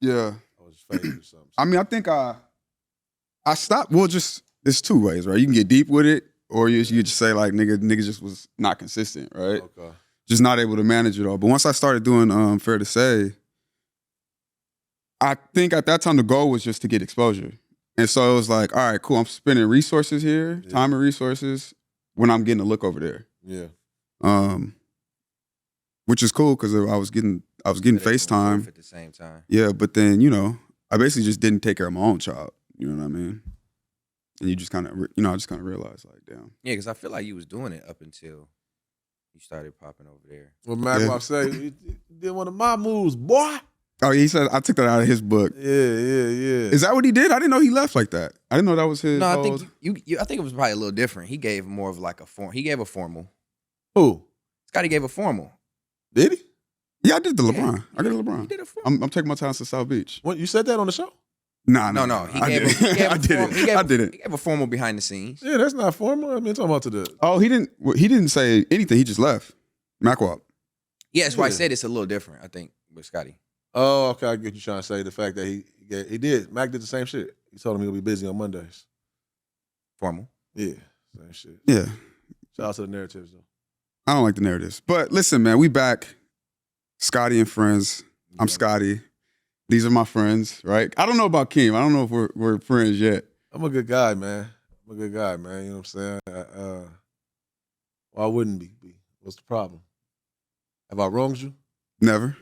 Yeah. I was faded or something. I mean, I think I stopped. Well, just it's two ways, right? You can get deep with it, or you just say like, nigga just was not consistent, right? Okay. Just not able to manage it all. But once I started doing Fair to Say, I think at that time the goal was just to get exposure. And so it was like, all right, cool, I'm spending resources here, time and resources, when I'm getting a look over there. Yeah. Which is cool because I was getting FaceTime at the same time. Yeah, but then, I basically just didn't take care of my own child. You know what I mean? And you just kind of, I just kind of realized, like, damn. Yeah, because I feel like you was doing it up until you started popping over there. Well, Mac said, he did one of my moves, boy. Oh, he said, I took that out of his book. Yeah. Is that what he did? I didn't know he left like that. I didn't know that was his. No, I think I think it was probably a little different. He gave more of like a form. He gave a formal. Who? Scottie gave a formal. Did he? Yeah, I did the LeBron. I did the LeBron. He did a formal. I'm taking my time to South Beach. What, you said that on the show? No. He gave a formal behind the scenes. Yeah, that's not formal. I mean, talking about to the. Oh, he didn't say anything. He just left. MacWap. Yeah, that's why I said it's a little different, I think, with Scottie. Oh, okay. I get you trying to say the fact that he did. Mac did the same shit. He told him he'll be busy on Mondays. Formal. Yeah, same shit. Yeah. Shout out to the narratives, though. I don't like the narratives. But listen, man, we back. Scottie and friends. I'm Scottie. These are my friends, right? I don't know about Keem. I don't know if we're friends yet. I'm a good guy, man. You know what I'm saying? Why wouldn't be? What's the problem? Have I wronged you? Never.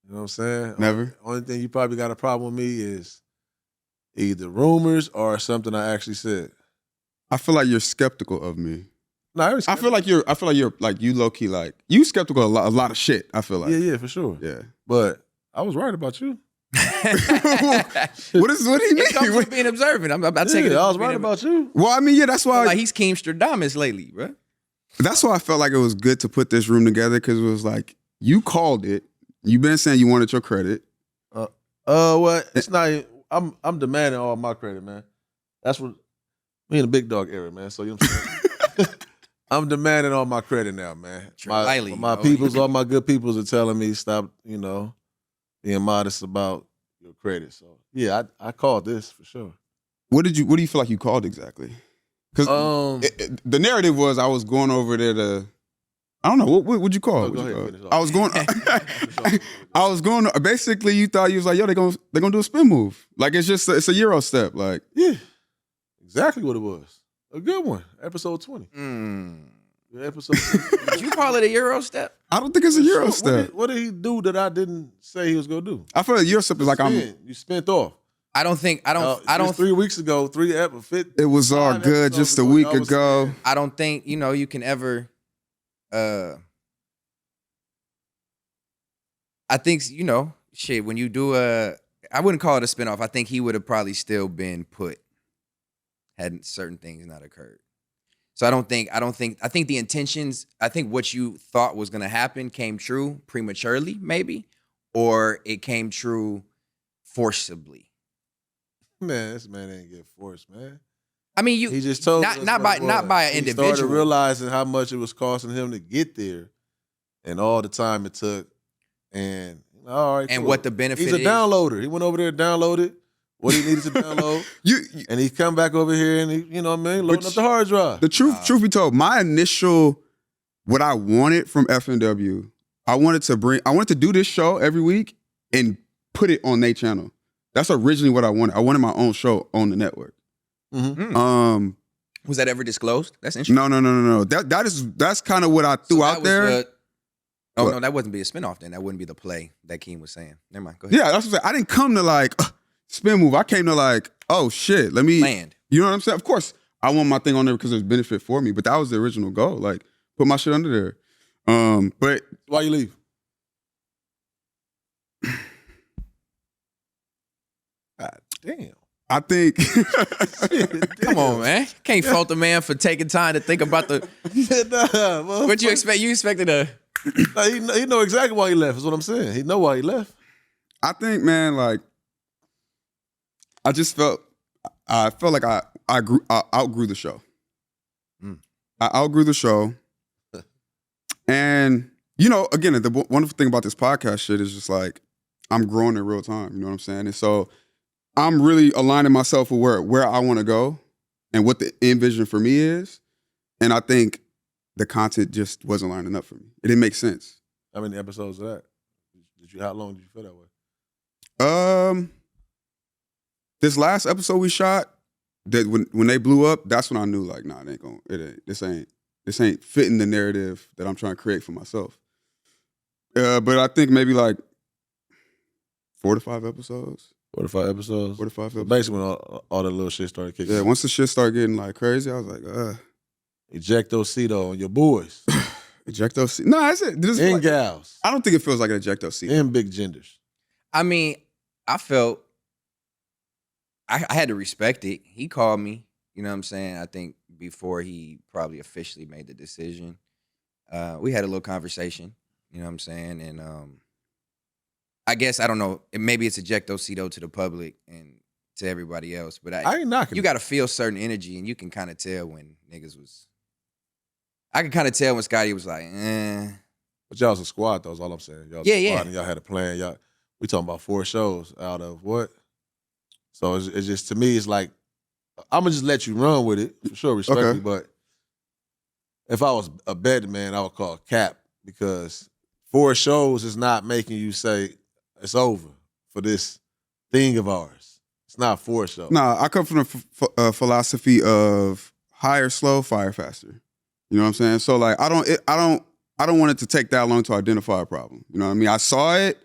You know what I'm saying? Never. Only thing you probably got a problem with me is either rumors or something I actually said. I feel like you're skeptical of me. No, I feel like you're like you low key like you skeptical of a lot of shit. I feel like. Yeah, for sure. Yeah. But I was right about you. What do you mean? It comes from being observant. I was right about you. Well, I mean, yeah, that's why. Like he's Keemstradamus lately, bro. That's why I felt like it was good to put this room together because it was like you called it. You've been saying you wanted your credit. Well, it's not. I'm demanding all my credit, man. That's what me in the big dog era, man. So you know what I'm saying? I'm demanding all my credit now, man. My peoples, all my good peoples are telling me stop, being modest about your credit. So yeah, I called this for sure. What do you feel like you called exactly? Because the narrative was I was going over there to, I don't know, what would you call it? I was going, basically you thought you was like, yo, they're gonna do a spin move. Like it's a Euro step. Like, yeah, exactly what it was. A good one. Episode 20. Episode 20. Did you call it a Euro step? I don't think it's a Euro step. What did he do that I didn't say he was gonna do? I feel like Euro step is like you spent off. I don't. 3 weeks ago, it was all good just a week ago. I don't think you can ever. I think shit. When you do I wouldn't call it a spinoff. I think he would have probably still been put had certain things not occurred. So I think the intentions. I think what you thought was going to happen came true prematurely, maybe, or it came true forcibly. Man, this man ain't get forced, man. I mean, he just told not by an individual. He started realizing how much it was costing him to get there, and all the time it took, and all right. And cool. what the benefit? He's a downloader. He went over there and downloaded what he needed to download. And he come back over here and he, loading up the hard drive. The truth be told, my initial what I wanted from FNW, I wanted to do this show every week and put it on their channel. That's originally what I wanted. I wanted my own show on the network. Mm-hmm. Was that ever disclosed? That's interesting. No. That's kind of what I threw out there. No, that wouldn't be a spinoff then. That wouldn't be the play that Keem was saying. Never mind. Go ahead. Yeah, that's what I'm saying. I didn't come to like spin move. I came to like, oh shit, let me land. You know what I'm saying? Of course, I want my thing on there because there's benefit for me, but that was the original goal. Like, put my shit under there. But why you leave? God damn. I think. Come on, man. Can't fault the man for taking time to think about the. What you expect? You expected a. He know exactly why he left. Is what I'm saying. He know why he left. I think, man, like, I felt like I outgrew the show. I outgrew the show, and again, the wonderful thing about this podcast shit is just like I'm growing in real time. You know what I'm saying? And so I'm really aligning myself with where I want to go and what the end vision for me is. And I think the content just wasn't lining up for me. It didn't make sense. How many episodes of that? How long did you feel that way? This last episode we shot, that when they blew up, that's when I knew like, nah, this ain't fitting the narrative that I'm trying to create for myself. But I think maybe like 4 to 5 episodes. 4 to 5 episodes? 4 to 5 episodes. Basically when all that little shit started kicking. Yeah, once the shit started getting like crazy, I was like, Ejectocito on your boys. Ejectocito. No, that's it. And like, gals. I don't think it feels like an ejectocito. And big genders. I mean, I felt I had to respect it. He called me, you know what I'm saying? I think before he probably officially made the decision. We had a little conversation, you know what I'm saying? And I guess, I don't know, maybe it's ejectocito to the public and to everybody else, but I ain't knocking. You got to feel certain energy, and you can kind of tell when niggas was. I can kind of tell when Scottie was like, eh. But y'all was a squad, though, is all I'm saying. Y'all was a squad, and y'all had a plan. We talking about 4 shows out of what? So it's just, to me, it's like, I'm going to just let you run with it, for sure, respectfully, but if I was a betting man, I would call cap, because 4 shows is not making you say it's over for this thing of ours. It's not 4 shows. Nah, I come from the philosophy of hire slow, fire faster. You know what I'm saying? So like, I don't want it to take that long to identify a problem. You know what I mean? I saw it,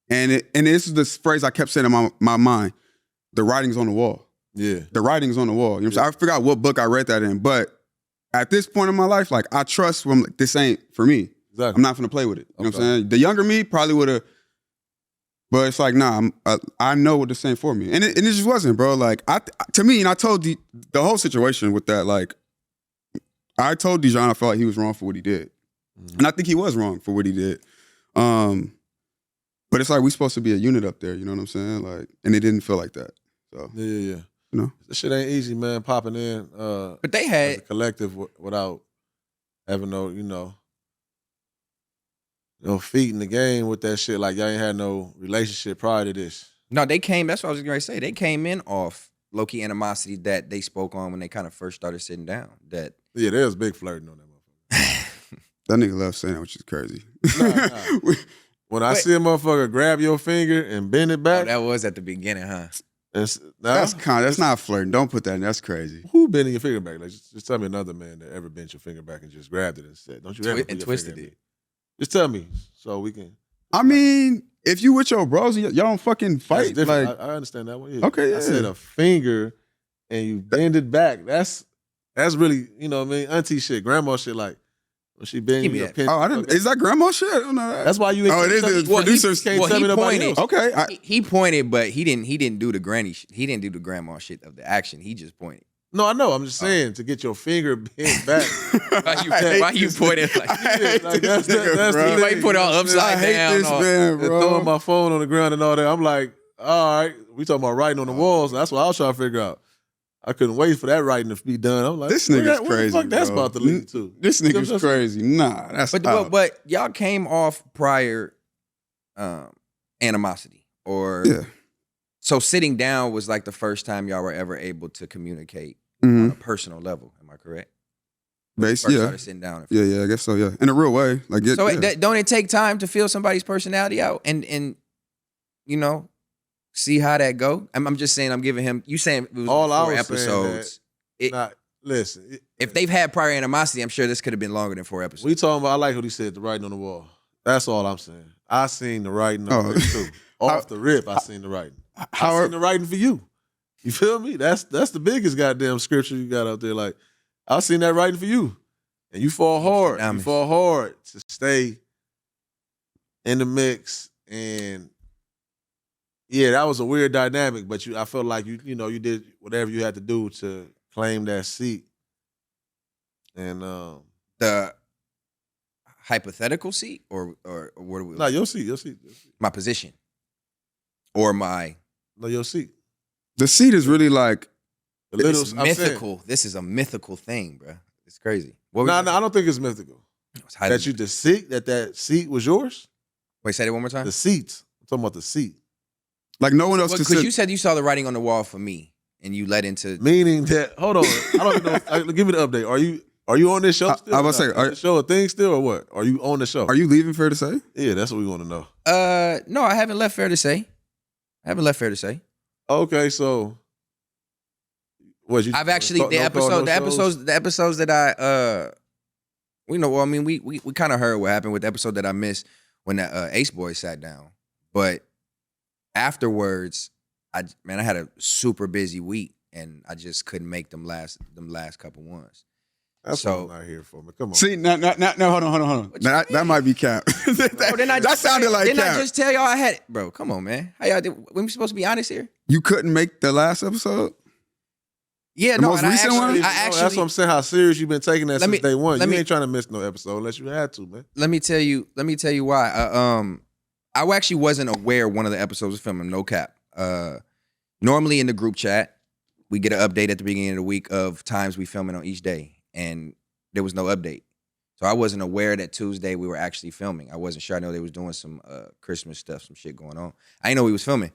and this is the phrase I kept saying in my mind: the writing's on the wall. Yeah, the writing's on the wall. You know what I'm saying? I forgot what book I read that in, but at this point in my life, like, I trust when like, this ain't for me. Exactly. I'm not gonna play with it. You know what I'm saying? The younger me probably would have, but it's like, nah, I know what this ain't for me, and it just wasn't, bro. Like, to me, and I told the whole situation with that, like, I told Dijon I felt like he was wrong for what he did. And I think he was wrong for what he did. But it's like, we supposed to be a unit up there, you know what I'm saying? Like, and it didn't feel like that. So Yeah. You know? This shit ain't easy, man, popping in but they had as a collective without having no feet in the game with that shit. Like, y'all ain't had no relationship prior to this. No, they came, that's what I was going to say. They came in off low-key animosity that they spoke on when they kind of first started sitting down. Yeah, there was big flirting on that motherfucker. That nigga left saying that, which is crazy. Nah. When I see a motherfucker grab your finger and bend it back. Oh, that was at the beginning, huh? That's not flirting. Don't put that in. That's crazy. Who bending your finger back? Like, just tell me another man that ever bent your finger back and just grabbed it and said, don't you ever put your twisted finger in it. Just tell me so we can. I mean, if you with your bros, y'all don't fucking fight. Like, I understand that one. Yeah. Okay, yeah. I said a finger and you bend it back. That's really, you know what I mean? Auntie shit, grandma shit, like, when she bend you, pin. Oh, I didn't. Is that grandma shit? I don't know that. That's why you. Oh, it is. The producers can't tell me nobody else. Okay, he pointed, but he didn't do the granny. He didn't do the grandma shit of the action. He just pointed. No, I know. I'm just saying to get your finger bent back. Why you pointing like? That's the he might put it all upside down. This man, bro. Throwing my phone on the ground and all that. I'm like, all right, we talking about writing on the walls. That's what I was trying to figure out. I couldn't wait for that writing to be done. I'm like, this nigga's crazy. What the fuck that's bro. about to lead to? This nigga's crazy. Nah, that's but y'all came off prior animosity, or so sitting down was like the first time y'all were ever able to communicate on a personal level. Am I correct? Started sitting down. Yeah, I guess so. Yeah, in a real way. Like, don't it take time to feel somebody's personality out and you know, see how that go? I'm just saying, I'm giving him. You saying it was all 4 episodes? Listen, if they've had prior animosity, I'm sure this could have been longer than 4 episodes. We talking about. I like what he said. The writing on the wall. That's all I'm saying. I seen the writing on the too. Off the rip, I seen the writing. I seen the writing for you. You feel me? That's the biggest goddamn scripture you got out there. Like, I seen that writing for you, and you fall hard. You fall hard to stay in the mix, and yeah, that was a weird dynamic. But I felt like you did whatever you had to do to claim that seat, and the hypothetical seat, or what are we? No, your seat. My position, or my your seat. The seat is really like it's mythical. This is a mythical thing, bro. It's crazy. No, I don't think it's mythical. That seat was yours. Wait, say that one more time. The seat. I'm talking about the seat. Like no one else could Because sit. you said you saw the writing on the wall for me, and you led into. Meaning that, hold on, I don't even know. Give me the update. Are you on this show still? I was about to say, Is the show a thing still or what? Are you on the show? Are you leaving? Fair to say? Yeah, that's what we want to know. No, I haven't left. Fair to say. Okay, so what you? I've actually the episodes that I well, I mean, we kind of heard what happened with the episode that I missed when the Ace Boy sat down, but afterwards, I had a super busy week and I just couldn't make them last couple ones. That's so, what I'm not here for, man. Come on. See, no, hold on. That might be cap. that sounded like cap. Didn't I just tell y'all I had it? Bro, come on, man. How y'all we supposed to be honest here? You couldn't make the last episode? Yeah, the most recent one? That's what I'm saying, how serious you've been taking that since day one. You ain't trying to miss no episode unless you had to, man. Let me tell you why. I actually wasn't aware one of the episodes was filming, no cap. Normally in the group chat, we get an update at the beginning of the week of times we filming on each day. And there was no update. So I wasn't aware that Tuesday we were actually filming. I wasn't sure. I know they was doing some Christmas stuff, some shit going on. I didn't know we was filming.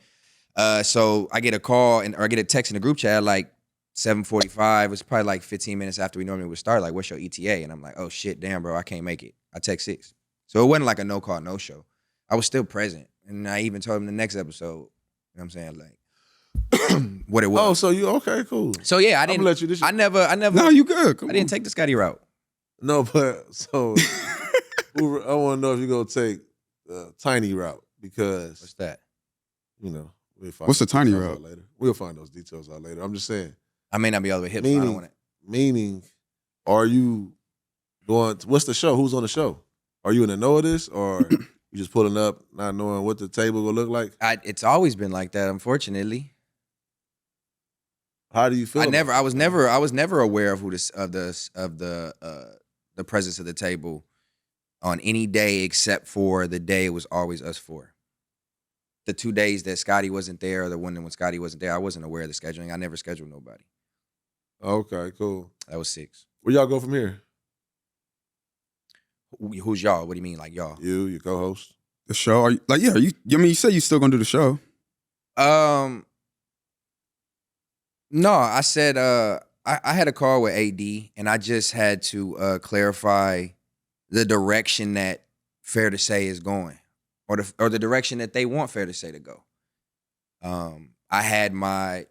So I get a call or I get a text in the group chat like 7:45. It's probably like 15 minutes after we normally would start. Like, what's your ETA? And I'm like, oh shit, damn, bro, I can't make it. I text 6. So it wasn't like a no call, no show. I was still present. And I even told him the next episode, you know what I'm saying? Like, what it was. Oh, so you okay? Cool. So yeah, I didn't. I'm gonna let you. I never. No, you good. Come I didn't take the Scottie route. No, but so I want to know if you're gonna take the tiny route because What's that? You know, what's the tiny route? Later. We'll find those details out later. I'm just saying. I may not be all the way hip. So I don't want it. Meaning, are you going? What's the show? Who's on the show? Are you in the know of this, or you just pulling up, not knowing what the table will look like? It's always been like that, unfortunately. How do you feel? I was never aware of the presence of the table on any day except for the day it was always us four. The 2 days that Scottie wasn't there, or the one when Scottie wasn't there, I wasn't aware of the scheduling. I never scheduled nobody. Okay, cool. That was 6. Where y'all go from here? Who's y'all? What do you mean, like y'all? You, your co-host. The show? Are you, like, yeah, are you? I mean, you said you still gonna do the show. No, I said I had a call with AD, and I just had to clarify the direction that Fair to Say is going, or the direction that they want Fair to Say to go. I had my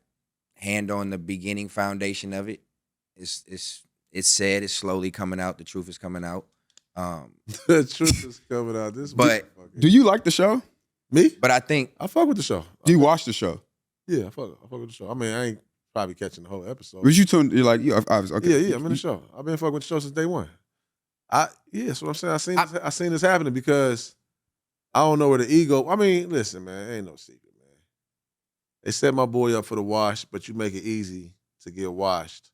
hand on the beginning foundation of it. It's said it's slowly coming out. The truth is coming out. The truth is coming out. Do you like the show? Me? But I think I fuck with the show. Do you watch the show? Yeah, I fuck with the show. I mean, I ain't probably catching the whole episode. Was you tuned? You're like, you obviously. Okay. Yeah, I'm in the show. I've been fucking with the show since day one. That's what I'm saying. I seen this happening because I don't know where the ego. I mean, listen, man, ain't no secret, man. They set my boy up for the wash, but you make it easy to get washed,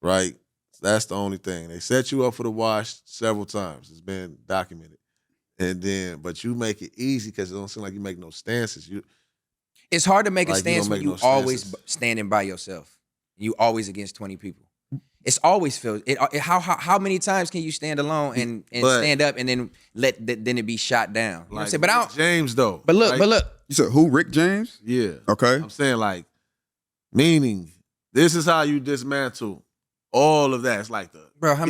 right? That's the only thing. They set you up for the wash several times. It's been documented. But you make it easy because it don't seem like you make no stances. It's hard to make a stance when you always standing by yourself. You always against 20 people. It's always feels. How many times can you stand alone and stand up and then then it be shot down? You know what I'm saying? But I don't. James though. But look. You said who? Rick James? Yeah. Okay. I'm saying like, meaning this is how you dismantle all of that. It's like the bro. How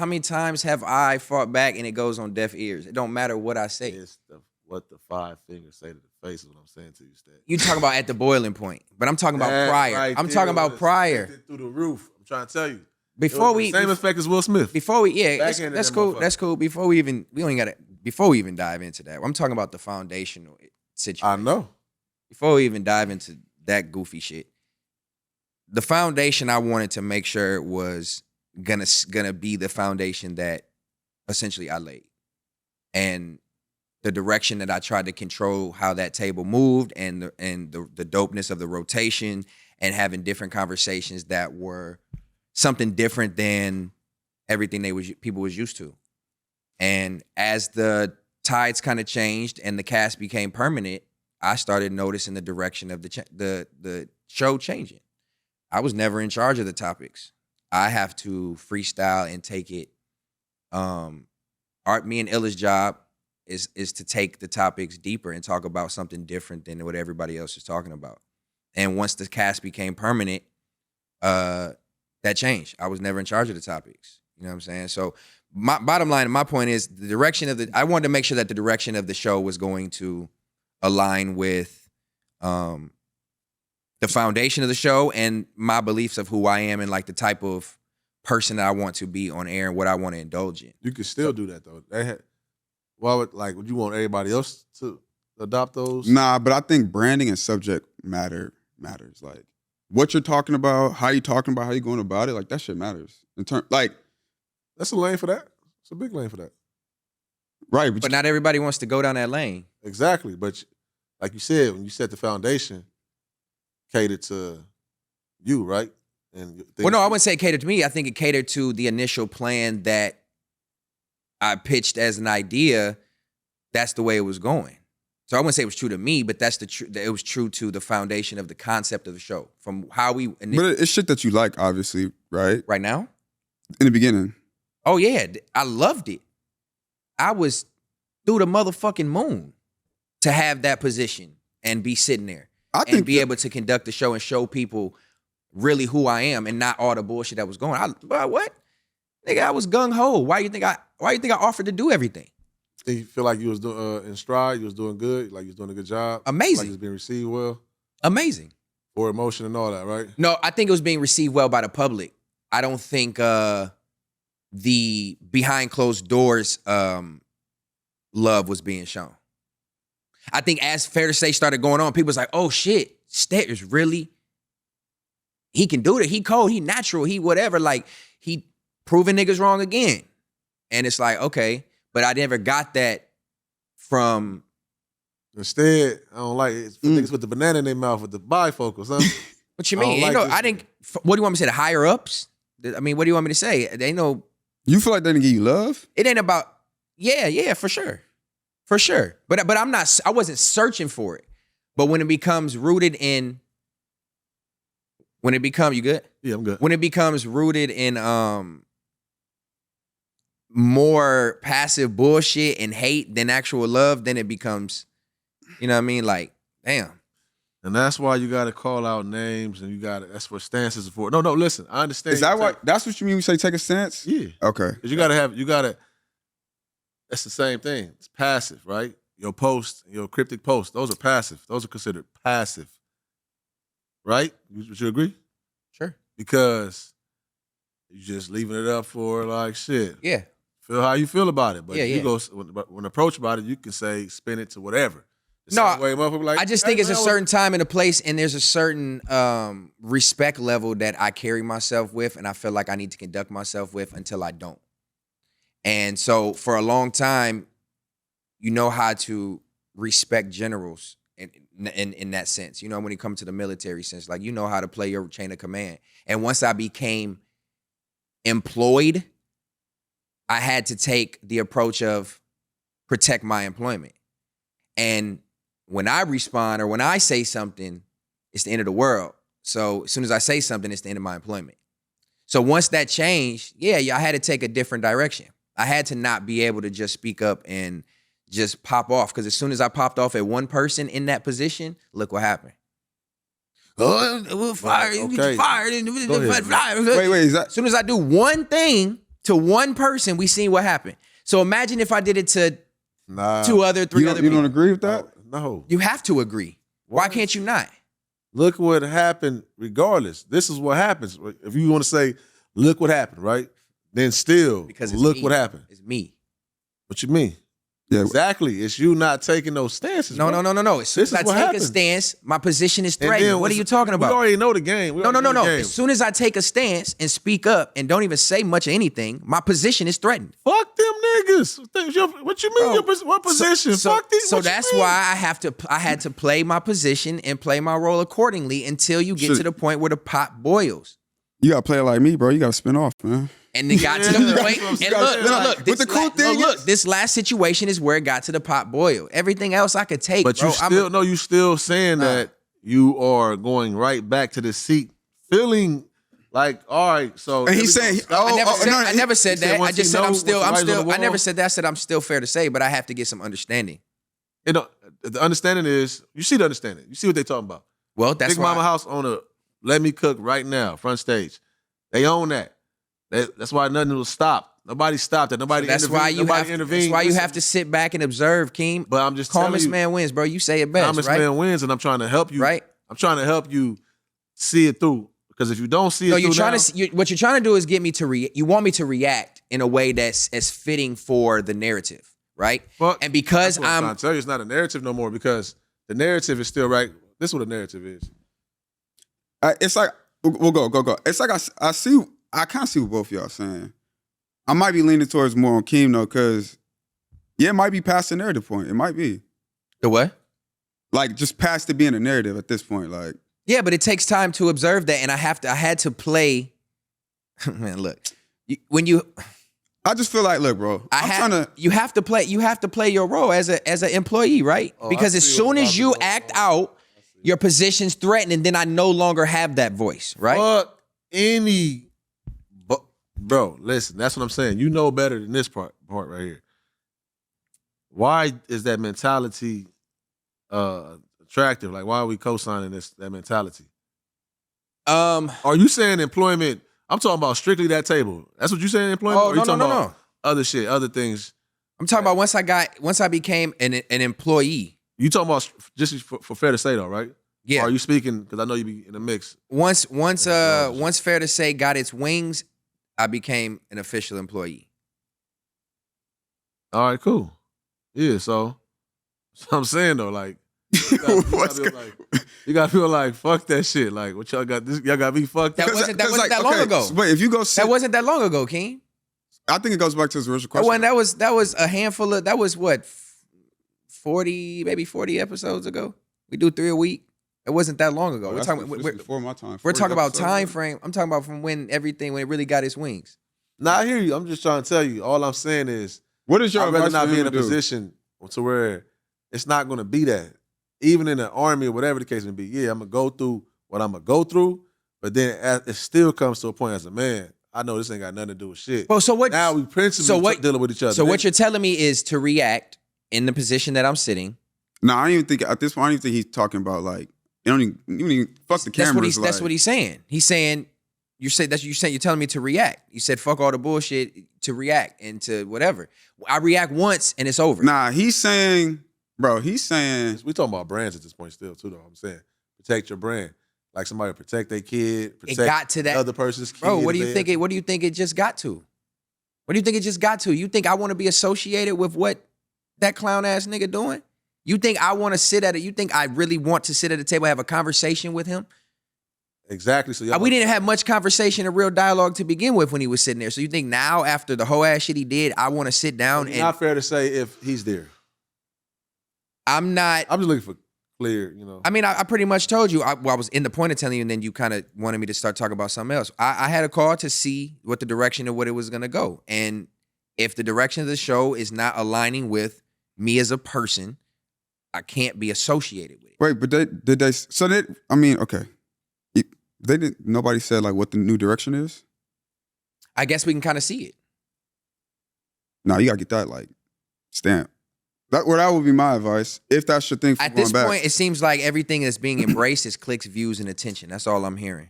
many times have I fought back and it goes on deaf ears? It don't matter what I say. It's what the 5 fingers say to the face is what I'm saying to you, Stat. You talking about at the boiling point, but I'm talking about prior. Right, I'm talking about prior. Through the roof. I'm trying to tell you. Same effect as Will Smith. Before we, that's cool. That's cool. Before we even dive into that, I'm talking about the foundational situation. I know. Before we even dive into that goofy shit, the foundation I wanted to make sure was gonna be the foundation that essentially I laid, and the direction that I tried to control how that table moved, and the dopeness of the rotation, and having different conversations that were something different than everything people was used to. And as the tides kind of changed and the cast became permanent, I started noticing the direction of the show changing. I was never in charge of the topics. I have to freestyle and take it. Me and Illa's job is to take the topics deeper and talk about something different than what everybody else is talking about. And once the cast became permanent, that changed. I was never in charge of the topics. You know what I'm saying? So my bottom line, my point is the direction of I wanted to make sure that the direction of the show was going to align with the foundation of the show and my beliefs of who I am and like the type of person that I want to be on air and what I want to indulge in. You could still do that though. Would you want everybody else to adopt those? Nah, but I think branding and subject matters. Like what you're talking about, how you talking about, how you going about it, like that shit matters. That's a lane for that. It's a big lane for that. Right. But not everybody wants to go down that lane. Exactly. But like you said, when you set the foundation, catered to you, right? And well, no, I wouldn't say it catered to me. I think it catered to the initial plan that I pitched as an idea. That's the way it was going. So I wouldn't say it was true to me, but that's it was true to the foundation of the concept of the show. From how we But it's shit that you like, obviously, right? Right now? In the beginning. Oh, yeah. I loved it. I was through the motherfucking moon to have that position and be sitting there and be able to conduct the show and show people really who I am and not all the bullshit that was going on. What? Nigga, I was gung-ho. Why you think I offered to do everything? You feel like you was doing in stride, you was doing good, like you was doing a good job? Amazing. Like it was being received well? Amazing. Or emotion and all that, right? No, I think it was being received well by the public. I don't think the behind closed doors love was being shown. I think as Fair to Say started going on, people was like, oh shit, Stairs really, he can do it. He cold, he natural, he whatever. Like, he proving niggas wrong again. And it's like, okay, but I never got that from. Instead, I don't like it. Niggas with the banana in their mouth with the bifocals, huh? What you mean? I didn't, what do you want me to say? The higher ups? I mean, what do you want me to say? They ain't no. You feel like they didn't give you love? It ain't about, yeah, for sure. For sure. But I wasn't searching for it. But when it becomes rooted in, you good? Yeah, I'm good. When it becomes rooted in more passive bullshit and hate than actual love, then it becomes, you know what I mean? Like, damn. And that's why you got to call out names, and that's what stances are for. No, listen, I understand. Is that what? That's what you mean when you say take a stance? Yeah. Okay. Because you got to. That's the same thing. It's passive, right? Your post, your cryptic post, those are passive. Those are considered passive, right? Would you agree? Sure. Because you're just leaving it up for like shit. Yeah. Feel how you feel about it, but yeah. you go when approached about it, you can say spin it to whatever. I just think it's a certain time and a place, and there's a certain respect level that I carry myself with, and I feel like I need to conduct myself with until I don't. And so for a long time, you know how to respect generals in that sense. You know, when it comes to the military sense, like you know how to play your chain of command. And once I became employed, I had to take the approach of protect my employment. And when I respond or when I say something, it's the end of the world. So as soon as I say something, it's the end of my employment. So once that changed, I had to take a different direction. I had to not be able to just speak up and just pop off. Because as soon as I popped off at one person in that position, look what happened. Oh, we'll fire you. Okay. Fired. Wait, is that? As soon as I do one thing to one person, we seen what happened. So imagine if I did it to three other people. You don't agree with that? No. You have to agree. Why can't you not? Look what happened regardless. This is what happens. If you want to say, look what happened, right? Then still, Because it's look me. what happened. It's me. What you mean? Yeah. Exactly. It's you not taking those stances. No. As soon as I take happens. a stance, my position is threatened. What are you talking about? We already know the game. No. As soon as I take a stance and speak up and don't even say much of anything, my position is threatened. Fuck them niggas. What you mean? What position? Fuck these. So that's why I had to play my position and play my role accordingly until you get to the point where the pot boils. You gotta play it like me, bro. You gotta spin off, man. And it got to the point. And look. But the cool thing is, this last situation is where it got to the pot boil. Everything else I could take. But bro. you still saying that you are going right back to the seat, feeling Like, all right, so And he's saying, I never said that. I just said I'm still. I never said. said that. I said I'm still fair to say, but I have to get some understanding. You know, the understanding is, you see the understanding. You see what they talking about. Well, that's Big why. Mama House owner, let me cook right now, front stage. They own that. That's why nothing will stop. Nobody stopped it. Nobody intervened. That's why you have to sit back and observe, Keem. But I'm just telling calmest you, man wins, bro. You say it best, calmest right? man wins, and I'm trying to help you. Right. I'm trying to help you see it through. Because if you don't see it through what you're trying to do is get me to you want me to react in a way that's as fitting for the narrative, right? Well, and because I'm trying to tell you, it's not a narrative no more, because the narrative is still right. This is what a narrative is. It's like, we'll go. It's like I kind of see what both of y'all saying. I might be leaning towards more on Keem though, because it might be past the narrative point. It might be. The what? Like just past it being a narrative at this point. Like, yeah, but it takes time to observe that, and I had to play. Man, look, I just feel like, look, bro, you have to play your role as an employee, right? Because as soon as you act out, your position's threatened, and then I no longer have that voice, right? Fuck bro, listen, that's what I'm saying. You know better than this part right here. Why is that mentality attractive? Like, why are we co-signing that mentality? Are you saying employment? I'm talking about strictly that table. That's what you saying, employment? Oh, or you talking about no. Other shit, other things? I'm talking about once I became an employee. You talking about just for fair to say though, right? Yeah. Or are you speaking, because I know you be in a mix. Once fair to say got its wings, I became an official employee. All right, cool. Yeah, so I'm saying though, like, you gotta feel like, fuck that shit. Like, what y'all got? Y'all got me fucked. That wasn't that long ago. But if you go, that wasn't that long ago, King. I think it goes back to his original question. That was a handful of. That was what 40 episodes ago. We do 3 a week. It wasn't that long ago. We're talking before my time. We're talking about time frame. I'm talking about from when it really got its wings. Nah, I hear you. I'm just trying to tell you. All I'm saying is, what is your I'd rather advice not for be him in a to do? position to where it's not going to be that. Even in the army or whatever the case may be. Yeah, I'm going to go through what I'm going to go through, but then it still comes to a point as a man, I know this ain't got nothing to do with shit. Well, so what? Now we principally dealing with each other. So what you're telling me is to react in the position that I'm sitting. No, I don't even think, at this point, I don't even think he's talking about, like, you don't even fuck the cameras. That's what he's saying. He's saying, you're telling me to react. You said fuck all the bullshit, to react and to whatever. I react once and it's over. Nah, he's saying, we talking about brands at this point still too, though. I'm saying protect your brand. Like somebody protect their kid, protect it got to that other person's kid. Bro, what do you think it just got to? What do you think it just got to? You think I want to be associated with what that clown ass nigga doing? You think I want to sit at it? You think I really want to sit at the table and have a conversation with him? Exactly. So we didn't have much conversation or real dialogue to begin with when he was sitting there. So you think now, after the whole ass shit he did, I want to sit down it's not fair to say if he's there. I'm not. I'm just looking for clear, I mean, I pretty much told you. I was in the point of telling you, and then you kind of wanted me to start talking about something else. I had a call to see what the direction of what it was going to go. And if the direction of the show is not aligning with me as a person, I can't be associated with it. Wait, but okay. Nobody said like what the new direction is? I guess we can kind of see it. No, you gotta get that like stamp. That would be my advice. If that's your thing for at going this back. point, it seems like everything that's being embraced is clicks, views, and attention. That's all I'm hearing.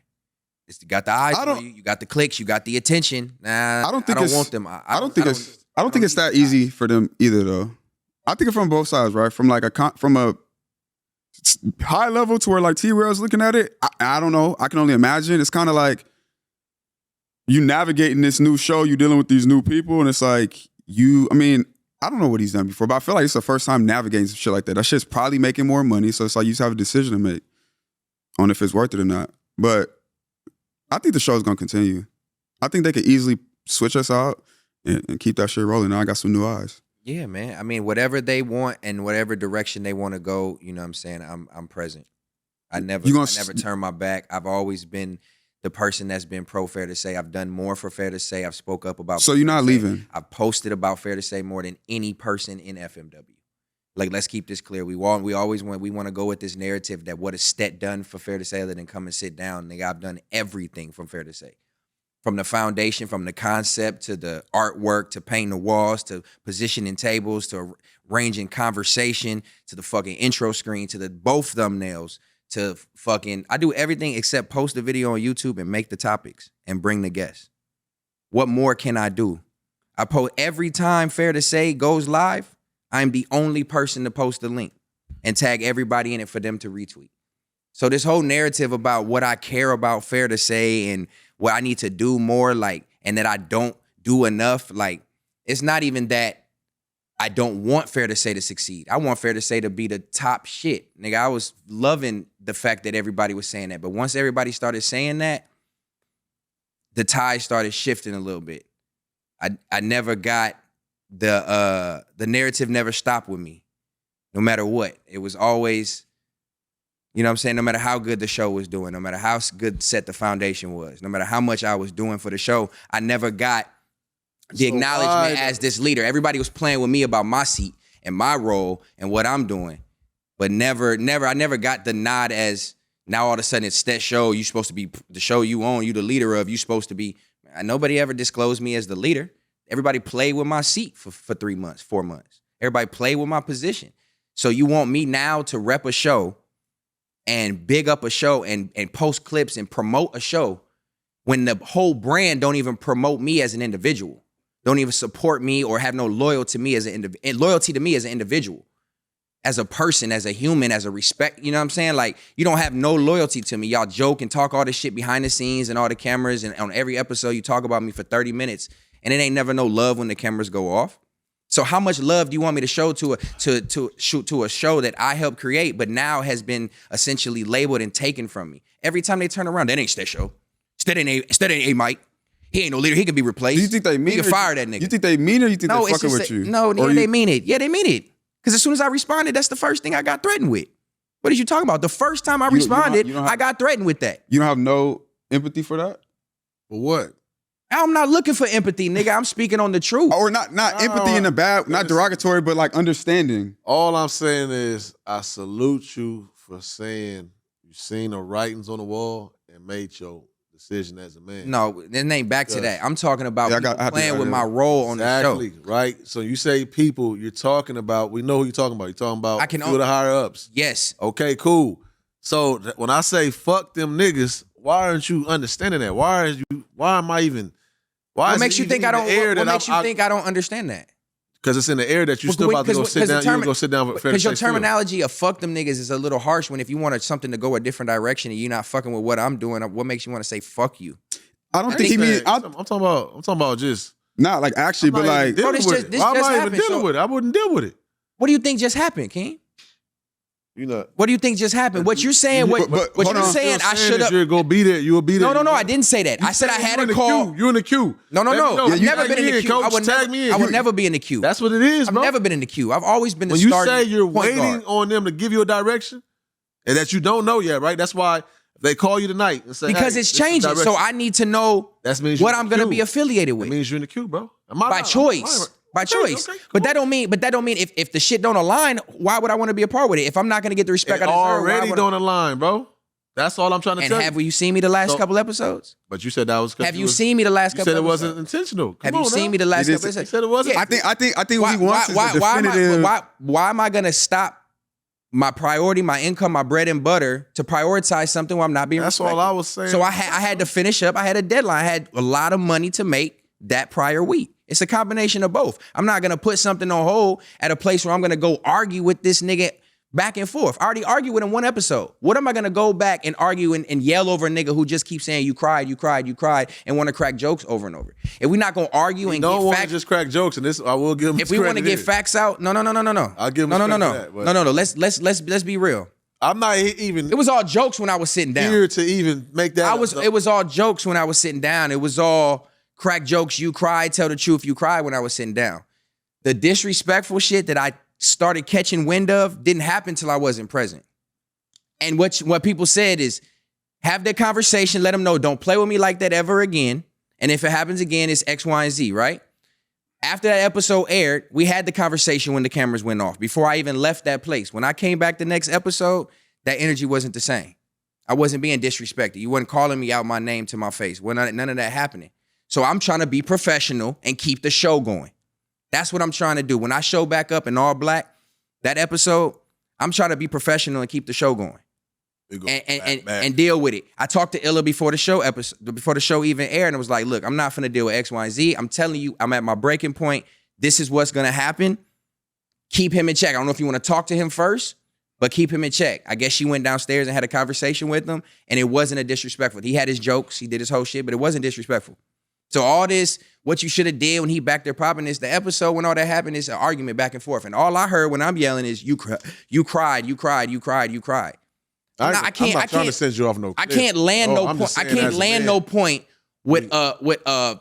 You got the eyes for you, you got the clicks, you got the attention. Nah, I don't want them. I don't think it's that easy for them either though. I think it's from both sides, right? From like from a high level to where like T-Rail's looking at it. I don't know. I can only imagine. It's kind of like you navigating this new show, you dealing with these new people, and it's like I don't know what he's done before, but I feel like it's the first time navigating some shit like that. That shit's probably making more money, so it's like you just have a decision to make on if it's worth it or not. But I think the show's gonna continue. I think they could easily switch us out and keep that shit rolling. Now I got some new eyes. Yeah, man. I mean, whatever they want and whatever direction they want to go, you know what I'm saying? I'm present. I never turn my back. I've always been the person that's been pro Fair to Say. I've done more for Fair to Say. I've spoke up about So you're not leaving? I've posted about Fair to Say more than any person in FMW. Like, let's keep this clear. We want to go with this narrative that what is Stet done for Fair to Say other than come and sit down. Nigga, I've done everything from Fair to Say. From the foundation, from the concept to the artwork, to painting the walls, to positioning tables, to arranging conversation, to the fucking intro screen, to the both thumbnails, to fucking, I do everything except post a video on YouTube and make the topics and bring the guests. What more can I do? I post every time Fair to Say goes live, I'm the only person to post the link and tag everybody in it for them to retweet. So this whole narrative about what I care about Fair to Say and what I need to do more, like, and that I don't do enough, like, it's not even that I don't want Fair to Say to succeed. I want Fair to Say to be the top shit. Nigga, I was loving the fact that everybody was saying that. But once everybody started saying that, the tide started shifting a little bit. I never got the narrative never stopped with me, no matter what. It was always, you know what I'm saying, no matter how good the show was doing, no matter how good set the foundation was, no matter how much I was doing for the show, I never got the acknowledgement as this leader. Everybody was playing with me about my seat and my role and what I'm doing, but I never got the nod as now all of a sudden it's that show, you supposed to be the show you own, you the leader of, you supposed to be. Nobody ever disclosed me as the leader. Everybody played with my seat for 3 months, 4 months. Everybody played with my position. So you want me now to rep a show and big up a show and post clips and promote a show when the whole brand don't even promote me as an individual, don't even support me or have no loyalty to me as an individual, as a person, as a human, as a respect. You know what I'm saying? Like, you don't have no loyalty to me. Y'all joke and talk all this shit behind the scenes and all the cameras, and on every episode you talk about me for 30 minutes, and it ain't never no love when the cameras go off. So how much love do you want me to show to shoot to a show that I helped create, but now has been essentially labeled and taken from me? Every time they turn around, that ain't Stet show. Stet ain't a Mike. He ain't no leader. He can be replaced. Do you think they mean it? You can fire that nigga. You think they mean it or you think they fucking with you? No, they mean it. Yeah, they mean it. Because as soon as I responded, that's the first thing I got threatened with. What are you talking about? The first time I responded, I got threatened with that. You don't have no empathy for that? For what? I'm not looking for empathy, nigga. I'm speaking on the truth. Or not empathy in a bad, not derogatory, but like understanding. All I'm saying is I salute you for saying you seen the writings on the wall and made your decision as a man. No, it ain't back to that. I'm talking about playing with my role on the show. Exactly, right? So you say people, you're talking about, we know who you're talking about. You're talking about a few of the higher ups. Yes. Okay, cool. So when I say fuck them niggas, why aren't you understanding that? What makes you think I don't understand that? Because it's in the air that you still about to go sit down. You're gonna go sit down. Because your terminology of "fuck them niggas" is a little harsh. When if you want something to go a different direction and you're not fucking with what I'm doing, what makes you want to say "fuck you"? I don't think he means. I'm talking about just not like actually, but like. Why am I even dealing with it? I wouldn't deal with it. What do you think just happened, King? You know, what do you think just happened? What you're saying? What you're saying? I should have. You're gonna be there. You will be there. No. I didn't say that. I said I had a call. You in the queue. No. I've never been in the queue. I would never be in the queue. That's what it is, bro. I've never been in the queue. I've always been the starting. When you say you're waiting on them to give you a direction, and that you don't know yet, right? That's why they call you tonight and say because it's changing. So I need to know what I'm gonna be affiliated with. That means you're in the queue, bro. By choice. By choice. Okay, cool. But that don't mean if the shit don't align, why would I want to be a part with it? If I'm not gonna get the respect I deserve, already don't align, bro. That's all I'm trying to tell you. And have you seen me the last couple episodes? But you said that was. Have you seen me the last couple episodes? You said it wasn't intentional. Have you seen me the last couple episodes? You said it wasn't. I think what he wants is a definitive. Why am I gonna stop my priority, my income, my bread and butter to prioritize something where I'm not being respected? That's all I was saying. So I had to finish up. I had a deadline. I had a lot of money to make that prior week. It's a combination of both. I'm not going to put something on hold at a place where I'm going to go argue with this nigga back and forth. I already argued with him one episode. What am I going to go back and argue and yell over a nigga who just keeps saying you cried, and want to crack jokes over and over? If we're not going to argue and don't want to just crack jokes, and this I will give him. If we want to get facts out, no. I'll give him no. Let's be real. I'm not even. It was all jokes when I was sitting down. Here to even make that. It was all jokes when I was sitting down. It was all crack jokes, you cried, tell the truth, you cried when I was sitting down. The disrespectful shit that I started catching wind of didn't happen till I wasn't present. And what people said is, have that conversation, let them know, don't play with me like that ever again. And if it happens again, it's X, Y, and Z, right? After that episode aired, we had the conversation when the cameras went off. Before I even left that place. When I came back the next episode, that energy wasn't the same. I wasn't being disrespected. You wasn't calling me out my name to my face. None of that happening. So I'm trying to be professional and keep the show going. That's what I'm trying to do. When I show back up in all black, that episode, I'm trying to be professional and keep the show going. And deal with it. I talked to Illa before the show even aired, and it was like, look, I'm not finna deal with X, Y, and Z. I'm telling you, I'm at my breaking point. This is what's gonna happen. Keep him in check. I don't know if you want to talk to him first, but keep him in check. I guess she went downstairs and had a conversation with him, and it wasn't a disrespectful. He had his jokes, he did his whole shit, but it wasn't disrespectful. So all this, what you should have did when he back there popping this, the episode when all that happened is an argument back and forth. And all I heard when I'm yelling is, you cried. I'm not trying to send you off no cliff. I can't land no point with a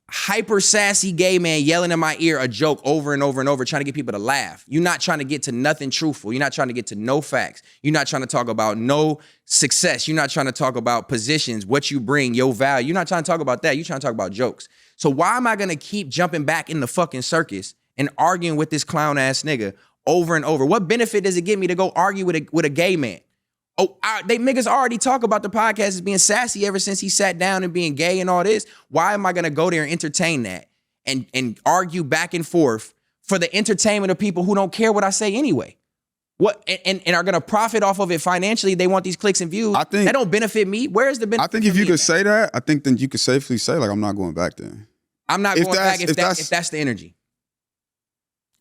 hyper sassy gay man yelling in my ear a joke over and over and over, trying to get people to laugh. You're not trying to get to nothing truthful. You're not trying to get to no facts. You're not trying to talk about no success. You're not trying to talk about positions, what you bring, your value. You're not trying to talk about that. You're trying to talk about jokes. So why am I gonna keep jumping back in the fucking circus and arguing with this clown ass nigga over and over? What benefit does it give me to go argue with a gay man? Oh, they niggas already talk about the podcast as being sassy ever since he sat down and being gay and all this. Why am I gonna go there and entertain that and argue back and forth for the entertainment of people who don't care what I say anyway? What and are gonna profit off of it financially? They want these clicks and views. I think that don't benefit me. Where's the benefit? I think if you could say that, I think then you could safely say, like, I'm not going back there. I'm not going back if that's the energy.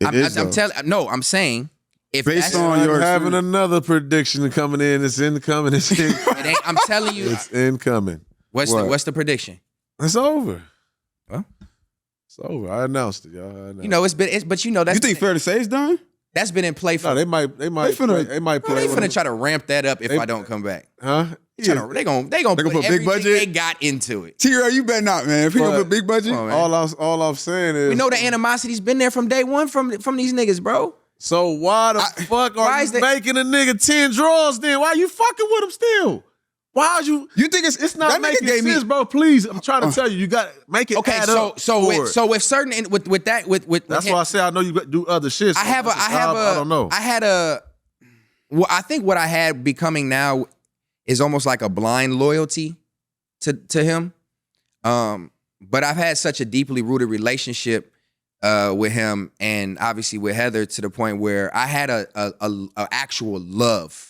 I'm saying. If based on your having another prediction coming in, it's incoming. I'm telling you, it's incoming. What's the prediction? It's over. Well, it's over. I announced it, y'all. You know, but you know that's. You think Fair to Say is done? That's been in play for. No, they might play. They finna try to ramp that up if I don't come back. Huh? Yeah. They gonna put big budget. They got into it. T-Rail, you better not, man. If you gonna put big budget, all I'm saying is we know the animosity's been there from day one from these niggas, bro. So why the fuck are you making a nigga 10 draws then? Why you fucking with him still? Why are you? You think it's not making sense, bro? Please, I'm trying to tell you, you got to make it add up. So with certain with that that's why I say I know you do other shit. So I don't know. I think what I had becoming now is almost like a blind loyalty to him. But I've had such a deeply rooted relationship with him and obviously with Heather to the point where I had a actual love.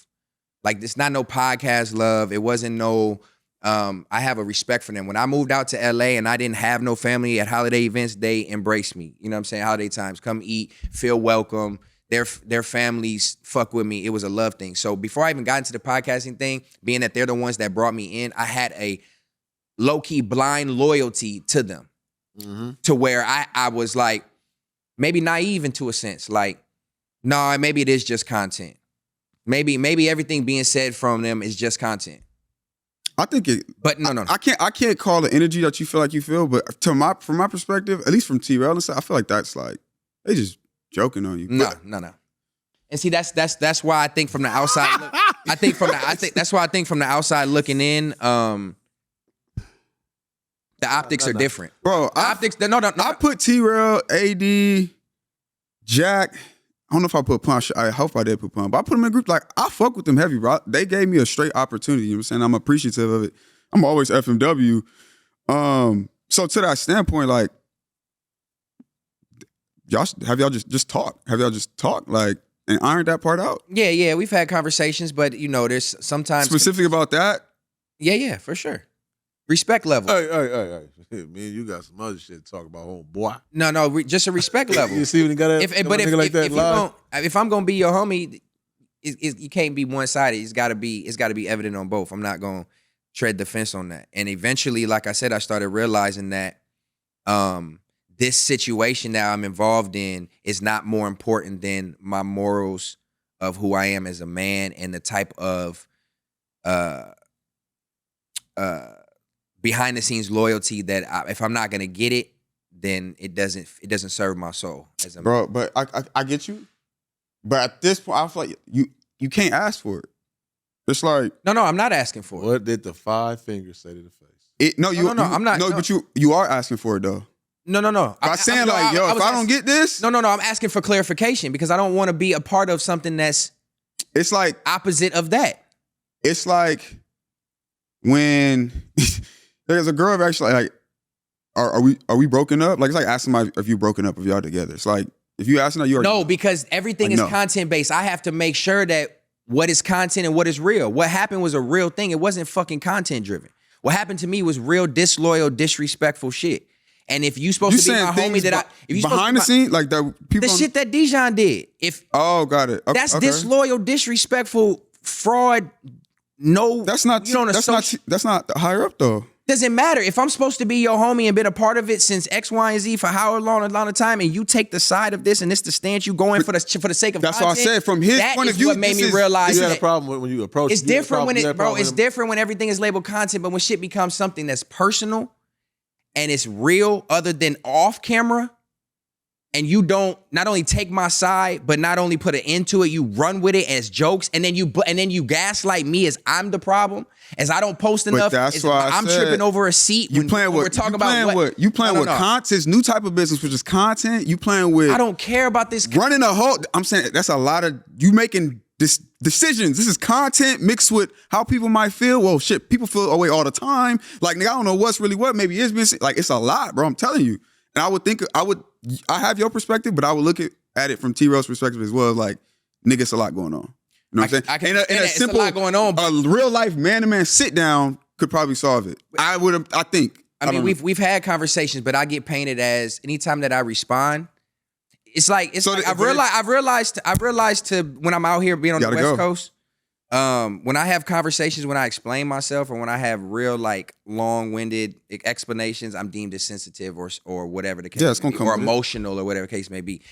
Like, it's not no podcast love. It wasn't no, I have a respect for them. When I moved out to LA and I didn't have no family at holiday events, they embraced me. You know what I'm saying? Holiday times, come eat, feel welcome. Their families fuck with me. It was a love thing. So before I even got into the podcasting thing, being that they're the ones that brought me in, I had a low-key blind loyalty to them. Mm-hmm. To where I was like, maybe naive into a sense, like, no, maybe it is just content. Maybe everything being said from them is just content. I think it, but no. I can't call the energy that you feel like you feel, but from my perspective, at least from T-Rail and stuff, I feel like that's like they just joking on you. No. And see, that's why I think from the outside. That's why I think from the outside looking in. The optics are different. Bro, optics, I put T-Rail, AD, Jack. I don't know if I put Pun. I hope I did put Pun. But I put them in a group. Like, I fuck with them heavy, bro. They gave me a straight opportunity. You know what I'm saying? I'm appreciative of it. I'm always FMW. So to that standpoint, like, have y'all just talked? Have y'all just talked? Like, and ironed that part out? Yeah. We've had conversations, but, you know, there's sometimes... Specific about that? Yeah, for sure. Respect level. Hey. Man, you got some other shit to talk about, homeboy. No, just a respect level. You see when you got that? If I'm gonna be your homie, you can't be one-sided. It's gotta be evident on both. I'm not gonna tread the fence on that. And eventually, like I said, I started realizing that this situation that I'm involved in is not more important than my morals of who I am as a man and the type of behind the scenes loyalty that if I'm not gonna get it, then it doesn't serve my soul as a bro. But I get you. But at this point, I feel like you can't ask for it. It's like no, I'm not asking for it. What did the 5 fingers say to the face? I'm not. But you are asking for it though. No. I'm saying like, yo, if I don't get this. No. I'm asking for clarification because I don't want to be a part of something that's. It's like opposite of that. It's like when there's a girl actually like, are we broken up? Like it's like asking my if you broken up if y'all together. It's like if you asking her, you already know. Because everything is content based. I have to make sure that what is content and what is real. What happened was a real thing. It wasn't fucking content driven. What happened to me was real disloyal, disrespectful shit. And if you supposed to be my homie that if you behind the scene, like the people, the shit that Dijon did. Got it. That's disloyal, disrespectful, fraud. No, that's not higher up though. Doesn't matter if I'm supposed to be your homie and been a part of it since X, Y, and Z for how long of time, and you take the side of this and it's the stance you going for the sake of. That's content, what I said. From his point of view, what made me realize you had a problem when you approach. It's different when it's different when everything is labeled content, but when shit becomes something that's personal and it's real, other than off camera. And you don't not only take my side, but not only put an end to it, you run with it as jokes, and then you gaslight me as I'm the problem, as I don't post enough. That's why I'm tripping over a seat. You playing with content's new type of business, which is content. You playing with. I don't care about this. Running a whole. I'm saying that's a lot of you making decisions. This is content mixed with how people might feel. Well, shit, people feel away all the time. Like nigga, I don't know what's really what. Maybe it's been like it's a lot, bro. I'm telling you. And I have your perspective, but I would look at it from T-Ro's perspective as well. Like, nigga, it's a lot going on. You know what I'm saying? It's a lot going on. A real life man-to-man sit down could probably solve it. I think. I mean, we've had conversations, but I get painted as anytime that I respond, I've realized to when I'm out here being on the West Coast. When I have conversations, when I explain myself, or when I have real like long-winded explanations, I'm deemed as sensitive or whatever the case, may be, or emotional or whatever the case may be.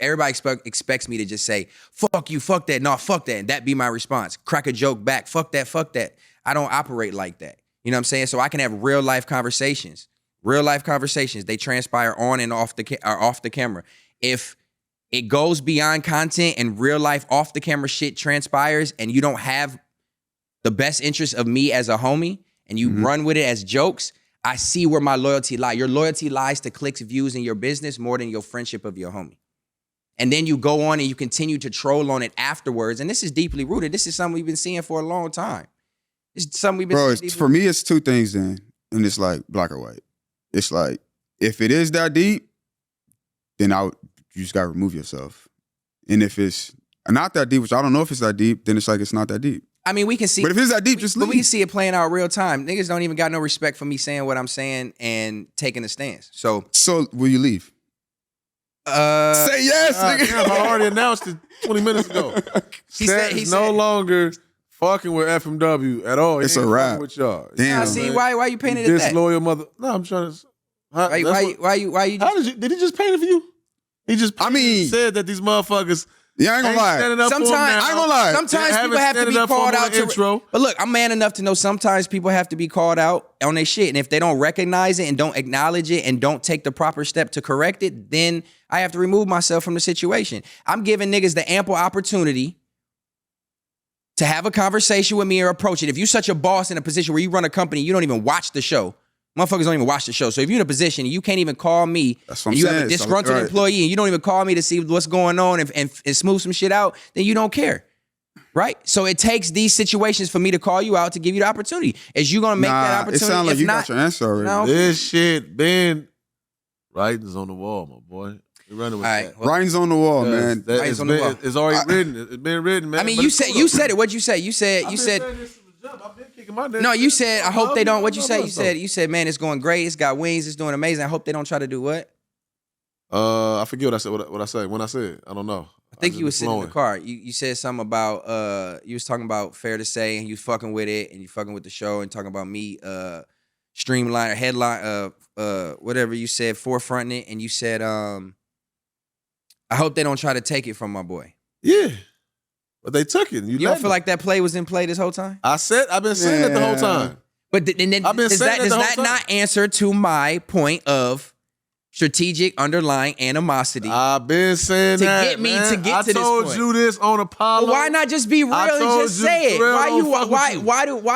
Everybody expects me to just say, "Fuck you, fuck that, no, fuck that," and that be my response. Crack a joke back, fuck that, fuck that. I don't operate like that. You know what I'm saying? So I can have real life conversations. Real life conversations. They transpire on and off the camera. If it goes beyond content and real life off the camera shit transpires and you don't have the best interest of me as a homie and you run with it as jokes, I see where my loyalty lies. Your loyalty lies to clicks, views, and your business more than your friendship of your homie. And then you go on and you continue to troll on it afterwards. And this is deeply rooted. This is something we've been seeing for a long time. It's something we've been seeing. For me, it's two things then. And it's like black or white. It's like, if it is that deep, then you just gotta remove yourself. And if it's not that deep, which I don't know if it's that deep, then it's like it's not that deep. I mean, we can see. But if it's that deep, just leave. But we can see it playing out real time. Niggas don't even got no respect for me saying what I'm saying and taking a stance. So will you leave? Say yes, nigga. Damn, I already announced it 20 minutes ago. He's no longer fucking with FMW at all. It's a wrap with y'all. Damn. See why you painted it that? Disloyal mother. No, I'm trying to. Why you? How did he just paint it for you? He just said that these motherfuckers. Yeah, I ain't gonna lie. Sometimes people have to be called out to. But look, I'm man enough to know sometimes people have to be called out on their shit, and if they don't recognize it and don't acknowledge it and don't take the proper step to correct it, then I have to remove myself from the situation. I'm giving niggas the ample opportunity to have a conversation with me or approach it. If you're such a boss in a position where you run a company, you don't even watch the show. Motherfuckers don't even watch the show. So if you're in a position and you can't even call me, and you have a disgruntled employee and you don't even call me to see what's going on and smooth some shit out, then you don't care. Right? So it takes these situations for me to call you out to give you the opportunity. Is you gonna make that opportunity? It sounds like you got your answer already. No. This shit been writings on the wall, my boy. You're running with that. Writings on the wall, man. It's already written. It's been written, man. I mean, you said it. What'd you say? You said. I've been kicking my No, you said, I hope they don't. What you say? You said, man, it's going great. It's got wings. It's doing amazing. I hope they don't try to do what? I forget what I said. What I said when I said. I don't know. I think you was sitting in the car. You said something about you was talking about Fair to Say, and you fucking with it, and you fucking with the show, and talking about me streamline or headline whatever you said, forefronting it, and you said I hope they don't try to take it from my boy. Yeah. But they took it. You don't feel like that play was in play this whole time? I've been saying that the whole time. But then does that not answer to my point of strategic underlying animosity. I've been saying To that, get me man. to get to this I told point. you this on Apollo. Well, why not just be real and just say it? Why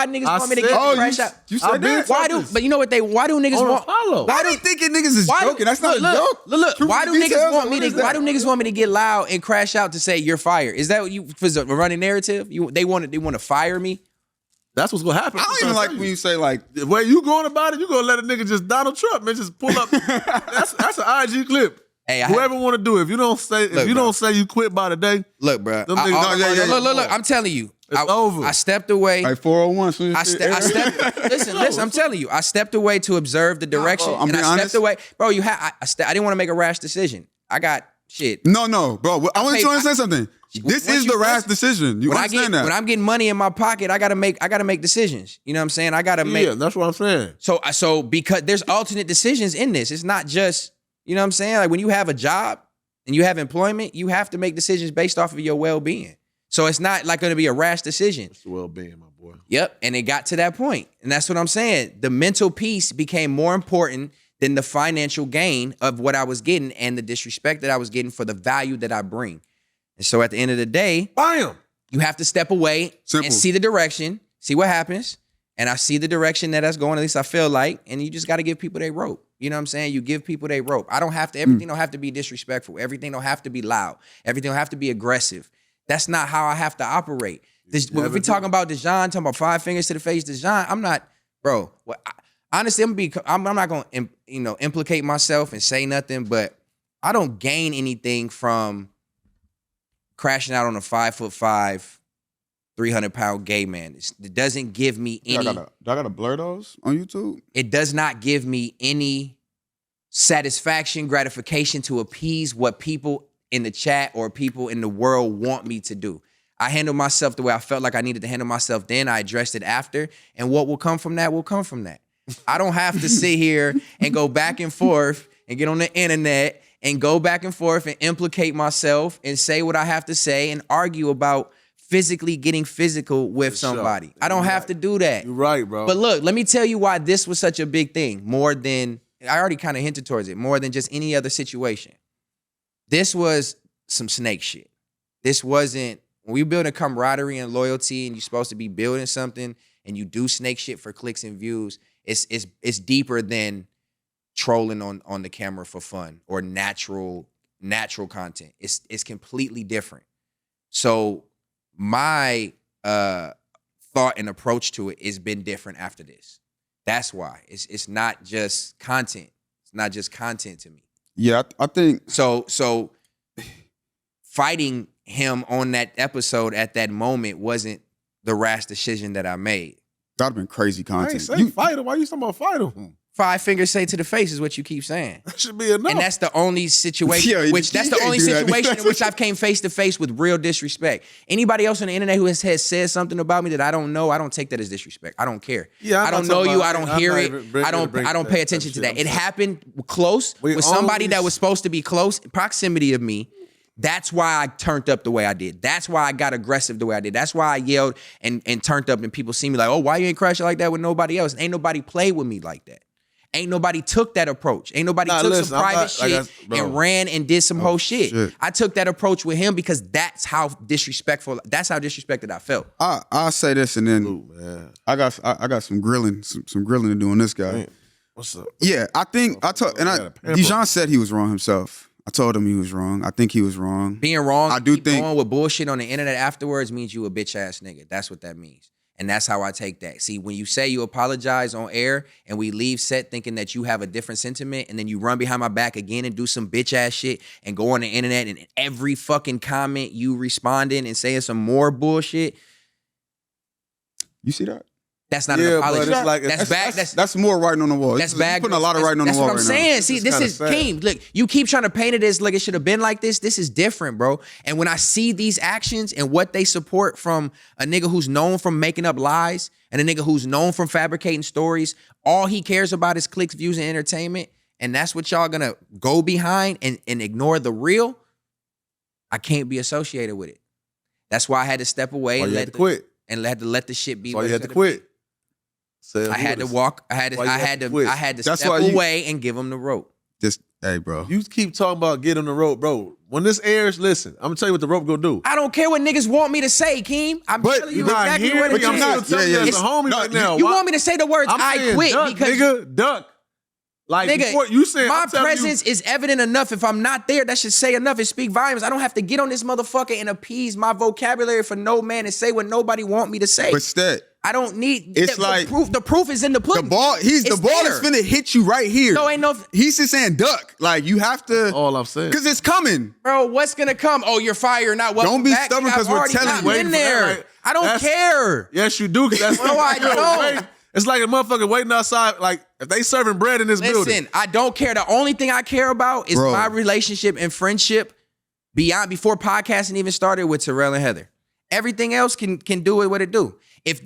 niggas want me to get crash out? You said that? Why do? But you know what why do niggas on want? Apollo. Why do you thinking niggas is joking? That's not a joke. Look. Truth Why be do niggas details, want what me is to? that? Why do niggas want me to get loud and crash out to say you're fired? Is that what you for the running narrative? They want to fire me? That's what's gonna happen. I don't even like when you say like, the way you going about it, you gonna let a nigga just Donald Trump, man, just pull up. that's an IG clip. Hey, whoever want to do it, if you don't say you quit by the day, look, bro. them niggas Look. I'm telling you, It's over. I stepped away. like 401. So I stepped. Listen. I'm telling you, I stepped away to observe the direction, I'm and being I stepped honest. away, bro. I didn't want to make a rash decision. I got shit. No, bro. I want you to understand something. This Once is you- the rash once- decision. You understand that? When I'm getting money in my pocket, I gotta make decisions. You know what I'm saying? I gotta make. yeah, that's what I'm saying. So because there's alternate decisions in this. It's not just, you know what I'm saying? Like when you have a job and you have employment, you have to make decisions based off of your well-being. So it's not like going to be a rash decision. It's well-being, my boy. Yep. And it got to that point. And that's what I'm saying. The mental piece became more important than the financial gain of what I was getting and the disrespect that I was getting for the value that I bring. And so at the end of the day, Bam. you have to step away Simple. and see the direction, see what happens. And I see the direction that that's going, at least I feel like, and you just got to give people their rope. You know what I'm saying? You give people their rope. Everything don't have to be disrespectful. Everything don't have to be loud. Everything don't have to be aggressive. That's not how I have to operate. If we're talking about Dejan, talking about 5 fingers to the face, Dejan, I'm not, bro. Well, honestly, I'm not going to, implicate myself and say nothing, but I don't gain anything from crashing out on a 5'5", 300-pound gay man. It doesn't give me any. Do I gotta blur those on YouTube? It does not give me any satisfaction, gratification to appease what people in the chat or people in the world want me to do. I handle myself the way I felt like I needed to handle myself then. I addressed it after. And what will come from that will come from that. I don't have to sit here and go back and forth and get on the internet and go back and forth and implicate myself and say what I have to say and argue about physically getting physical with somebody. I don't have to do that. You're right, bro. But look, let me tell you why this was such a big thing. More than, I already kind of hinted towards it, more than just any other situation. This was some snake shit. This wasn't, when we build a camaraderie and loyalty and you're supposed to be building something and you do snake shit for clicks and views, it's deeper than trolling on the camera for fun or natural content. It's completely different. So my thought and approach to it has been different after this. That's why. It's not just content. It's not just content to me. Yeah, I think so fighting him on that episode at that moment wasn't the rash decision that I made. that'd have been crazy I ain't content. say fight him. Why you talking about fight him? 5 fingers say to the face is what you keep saying. That should be enough. And that's the only situation, Yeah, that's the you only can't do that. situation in which I've came face to face with real disrespect. Anybody else on the internet who has said something about me that I don't know, I don't take that as disrespect. I don't care. Yeah, I'm I don't not know talking you. about- I don't I'm hear not it. even bringing- I don't bringing pay that attention to shit. that. I'm It saying- happened close We with somebody always- that was supposed to be close proximity of me. That's why I turned up the way I did. That's why I got aggressive the way I did. That's why I yelled and turned up and people see me like, oh, why you ain't crashing like that with nobody else? Ain't nobody played with me like that. Ain't nobody took that approach. Ain't nobody took listen, some I'm private not- shit like bro. and ran and did some whole shit. shit. I took that approach with him because that's how disrespectful, that's how disrespected I felt. I'll say this and then Ooh, man. I got some grilling, some grilling to do on this guy. Man, what's up? Yeah, I think Dijon said he was wrong himself. I told him he was wrong. I think he was wrong. Being wrong, I do keep think- going with bullshit on the internet afterwards means you a bitch ass nigga. That's what that means. And that's how I take that. See, when you say you apologize on air and we leave set thinking that you have a different sentiment and then you run behind my back again and do some bitch ass shit and go on the internet and every fucking comment you responding and saying some more bullshit, You see that? that's not Yeah, an apology. but it's like- that's bad. That's more writing on the wall. That's bad. Putting a lot of writing on the wall That's what I'm right saying. now. See, It's this kinda is sad. Keem. Look, you keep trying to paint it as like it should have been like this. This is different, bro. And when I see these actions and what they support from a nigga who's known from making up lies and a nigga who's known from fabricating stories, all he cares about is clicks, views, and entertainment, and that's what y'all gonna go behind and ignore the real, I can't be associated with it. That's why I had to step away Why and you had to quit? had to let the shit be. That's why what you it had to should quit. Say I had to this. walk. I had Why you had to to quit? I had to That's step why you- away and give him the rope. Just Hey, bro. You keep talking about get on the rope, bro. When this airs, listen, I'm gonna tell you what the rope gonna do. I don't care what niggas want me to say, Keem. I'm telling you exactly what it is. I'm not telling you as a homie right now. You want me to say the words I'm I quit duck, because nigga, duck. Like nigga, before you said my presence is evident enough. If I'm not there, that should say enough and speak volumes. I don't have to get on this motherfucker and appease my vocabulary for no man and say what nobody want me to say. But Stet, I don't need. It's like the proof is in the pudding. the ball is finna hit you right here. No, ain't no. He's just saying duck. Like you have to. All I'm saying. Because it's coming. Bro, what's gonna come? Oh, you're fired. You're not welcome. Don't be back. stubborn because we're telling you. In there. I don't care. Yes, you do. That's No, I don't. It's like a motherfucker waiting outside. Like if they serving bread in this building. Listen, I don't care. The only thing I care about is my relationship and friendship before podcasting even started with Terrell and Heather. Everything else can do it what it do. If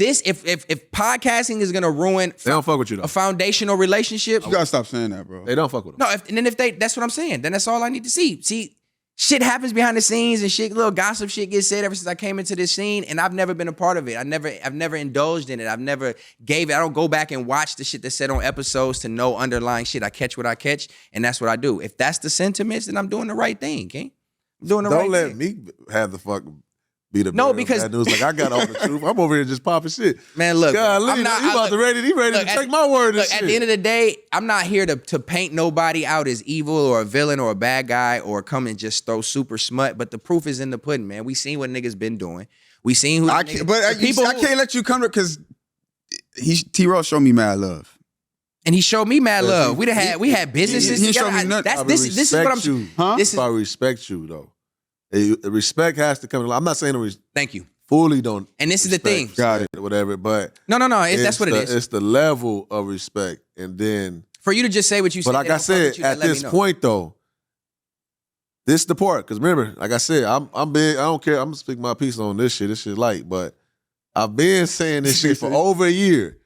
podcasting is gonna ruin they don't fuck with you though. A foundational relationship, you gotta stop saying that, bro. They don't fuck with them. No, that's what I'm saying. Then that's all I need to see. See, shit happens behind the scenes and shit, little gossip shit gets said ever since I came into this scene, and I've never been a part of it. I've never indulged in it. I've never gave it. I don't go back and watch the shit that's said on episodes to know underlying shit. I catch what I catch, and that's what I do. If that's the sentiments, then I'm doing the right thing, okay? I'm doing the right thing. Don't let me have the fucking be the because bad news. Like I got all the truth. I'm over here just popping shit. Man, look, God, he ready to take my word. Look, at the end of the day, I'm not here to paint nobody out as evil or a villain or a bad guy or come and just throw super smut. But the proof is in the pudding, man. We seen what niggas been doing. We seen who. I can't let you come because T-Roll showed me mad love. And he showed me mad love. We had businesses he together. Showed me nothing. This is what I'm. Huh? This is I respect you though. The respect has to come. I'm not saying thank you. Fully don't. And this is the thing. Got it. Whatever. But no. That's what it is. It's the level of respect, and then for you to just say what you said. But like I said, at this point though, this is the part. Because remember, like I said, I'm big. I don't care. I'm gonna speak my piece on this shit. This shit light, but I've been saying this shit for over a year,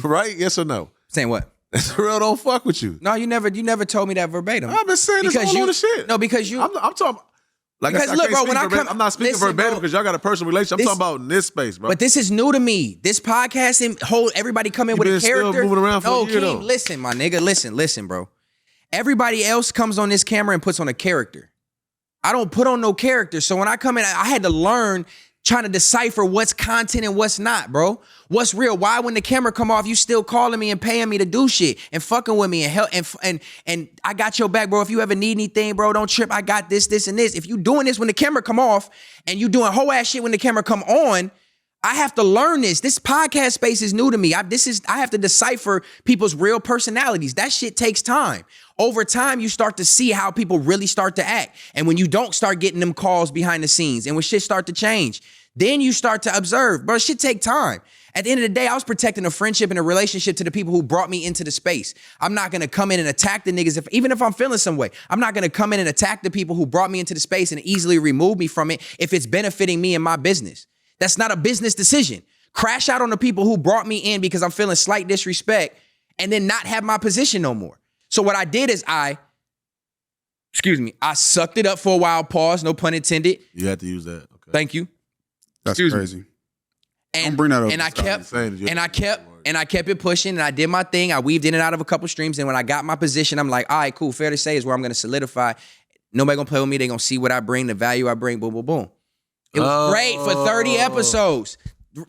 right? Yes or no? Saying what? Terrell don't fuck with you. No, you never told me that verbatim. I've been saying this all on the shit. No, because you. I'm talking. Like because I look, bro, when I come, I'm not speaking verbatim because y'all got a personal relationship. I'm talking about in this space, bro. But this is new to me. This podcasting, everybody come in with a character. Still moving around for a year, though. Listen, my nigga, listen, bro. Everybody else comes on this camera and puts on a character. I don't put on no character. So when I come in, I had to learn trying to decipher what's content and what's not, bro. What's real? Why when the camera come off, you still calling me and paying me to do shit and fucking with me and help and I got your back, bro. If you ever need anything, bro, don't trip. I got this, and this. If you doing this when the camera come off and you doing whole ass shit when the camera come on, I have to learn this. This podcast space is new to me. I have to decipher people's real personalities. That shit takes time. Over time, you start to see how people really start to act. And when you don't start getting them calls behind the scenes and when shit start to change, then you start to observe. Bro, shit take time. At the end of the day, I was protecting a friendship and a relationship to the people who brought me into the space. I'm not going to come in and attack the niggas, even if I'm feeling some way. I'm not going to come in and attack the people who brought me into the space and easily remove me from it if it's benefiting me and my business. That's not a business decision. Crash out on the people who brought me in because I'm feeling slight disrespect and then not have my position no more. So what I did is I sucked it up for a while, pause, no pun intended. You had to use that. Okay. Thank you. That's crazy. And, don't bring that up. And I kept it pushing and I did my thing. I weaved in and out of a couple streams. And when I got my position, I'm like, all right, cool. Fair to say is where I'm going to solidify. Nobody going to play with me. They going to see what I bring, the value I bring, boom, boom, boom. It was great for 30 episodes.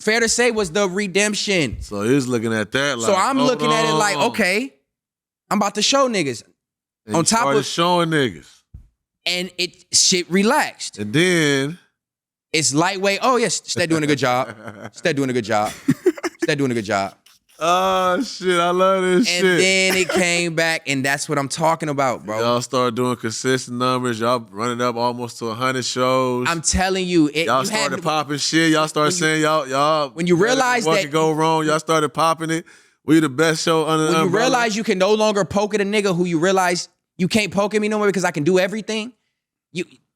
Fair to say was the redemption. So he's looking at that like, so I'm looking at it like, okay, I'm about to show niggas. And on top of showing niggas. And shit relaxed. And then it's lightweight. Oh, yes, Stead doing a good job. Stead doing a good job. Stead doing a good job. Oh, shit, I love this shit. And then it came back, and that's what I'm talking about, bro. Y'all started doing consistent numbers. Y'all running up almost to 100 shows. I'm telling you. Y'all started popping shit. Y'all started saying y'all. When you realize what could go wrong, y'all started popping it. We the best show under the umbrella. When you realize you can no longer poke at a nigga who you realize you can't poke at me no more because I can do everything.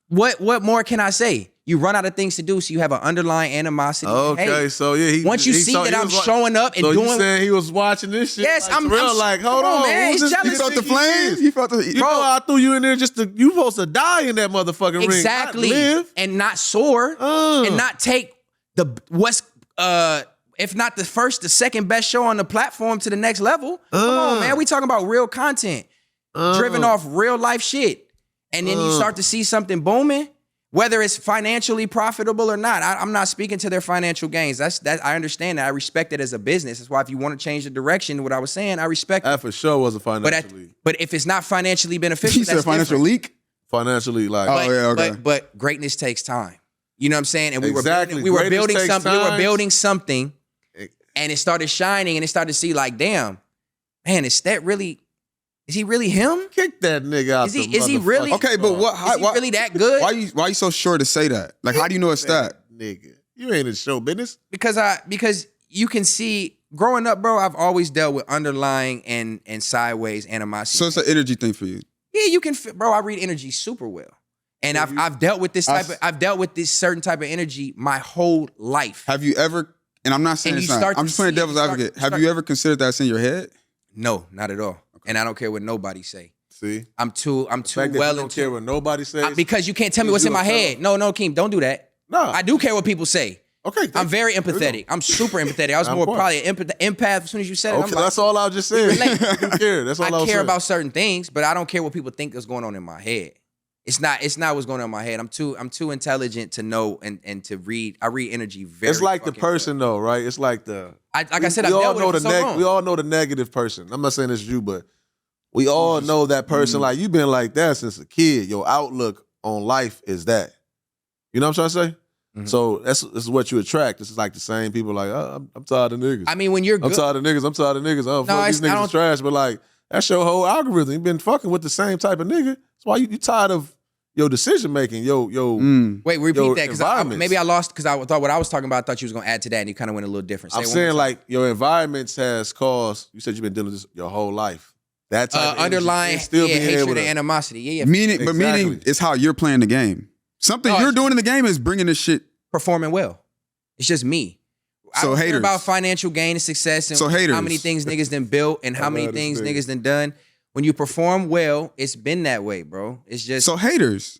What more can I say? You run out of things to do, so you have an underlying animosity. Okay, hey, so yeah. Once you see that I'm showing up and so doing, you saying he was watching this shit? Yes, like, I'm like, hold on, man. He felt the flames. He felt the. You know, I threw you in there just to. You supposed to die in that motherfucking ring. Exactly, not live. And not soar, and not take if not the first, the second best show on the platform to the next level. Come on, man. We talking about real content. driven off real life shit. And then you start to see something booming, whether it's financially profitable or not. I'm not speaking to their financial gains. I understand that. I respect it as a business. That's why if you want to change the direction, what I was saying, I respect That it. for sure was a financially. But if it's not financially beneficial, You said that's financial different. leak? Financially, like. Oh, yeah, okay. But greatness takes time. You know what I'm saying? And we Exactly. were Greatness building takes something. We were time. building something, and it started shining, and it started to see like, damn, man, is he really him? Kick that nigga out. Is he really? Okay, but what? Is he really that good? Why you so sure to say that? Like, how do you know it's that? Nigga, you ain't in show business. Because you can see growing up, bro. I've always dealt with underlying and sideways animosity. So it's an energy thing for you. Yeah, you can, bro. I read energy super well, and I've dealt with this I've dealt with this certain type of energy my whole life. Have you ever? And I'm not saying And it's you not. start I'm to just playing see it, devil's you start- advocate. you Have start- you ever considered that's in your head? No, not at all. And I don't care what nobody say. See, I'm too the fact that well you don't into care what nobody says. because you can't tell me what's in my head. No, Keem, don't do that. No, I do care what people say. Okay, I'm very empathetic. I'm super empathetic. I was more probably an empath as soon as you said it. Okay, I'm like, that's all I just said. relate. You care. That's all I I was care saying. about certain things, but I don't care what people think is going on in my head. It's not what's going on in my head. I'm too intelligent to know and to read. I read energy very. It's like the fucking person though, right? It's like the. I said, we I've all dealt know with it the for so long. we all know the negative person. I'm not saying it's you, but we all know that person. Like you've been like that since a kid. Your outlook on life is that. You know what I'm trying to say? Mhm. So this is what you attract. This is like the same people. Like I'm tired of niggas. I mean, when you're I'm good, tired of niggas. I'm tired of niggas. Oh, No, fuck, these I niggas don't- is trash. But like that's your whole algorithm. You've been fucking with the same type of nigga. That's why you tired of your decision making. wait, repeat your that because environments. maybe I lost because I thought what I was talking about. I thought you was gonna add to that, and you kind of went a little different. Say I'm it one saying more time. like your environments has caused. You said you've been dealing with this your whole life. That type of energy underlying and still being able hatred to- and animosity. Yeah, Meaning, but Exactly. meaning it's how you're playing the game. Something No, you're it's- doing in the game is bringing this shit. performing well. It's just me. I So don't care haters. about financial gain and success and So how haters. many things niggas done built and how I many love this things nigga. niggas done done. When you perform well, it's been that way, bro. It's just So haters.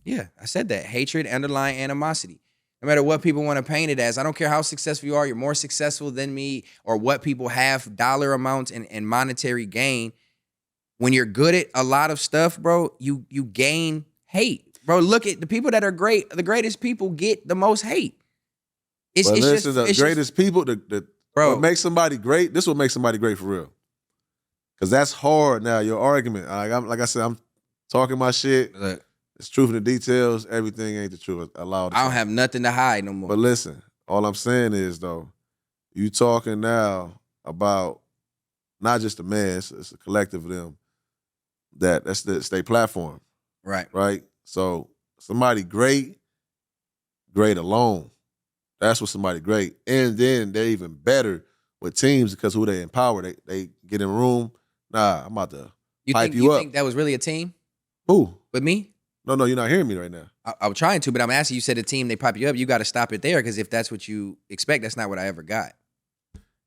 yeah, I said that. Hatred, underlying animosity. No matter what people want to paint it as, I don't care how successful you are, you're more successful than me, or what people have dollar amounts and monetary gain. When you're good at a lot of stuff, bro, you gain hate. Bro, look at the people that are great. The greatest people get the most hate. It's Well, it's this just is the it's greatest people. Bro. What makes somebody great? This will make somebody great for real. Because that's hard now. Your argument. Like I said, I'm talking my shit. Look, It's truth in the details. Everything ain't the truth. Allow I don't have nothing to hide no more. But listen, all I'm saying is though, you talking now about not just a man. It's a collective of them. That's their platform, Right. right? So somebody great alone. That's what somebody great. And then they're even better with teams because who they empower. They get in room. Nah, I'm about to pipe you up. think that was really a team Who? with me? No, you're not hearing me right now. I was trying to, but I'm asking you. Said a team they pipe you up. You got to stop it there because if that's what you expect, that's not what I ever got.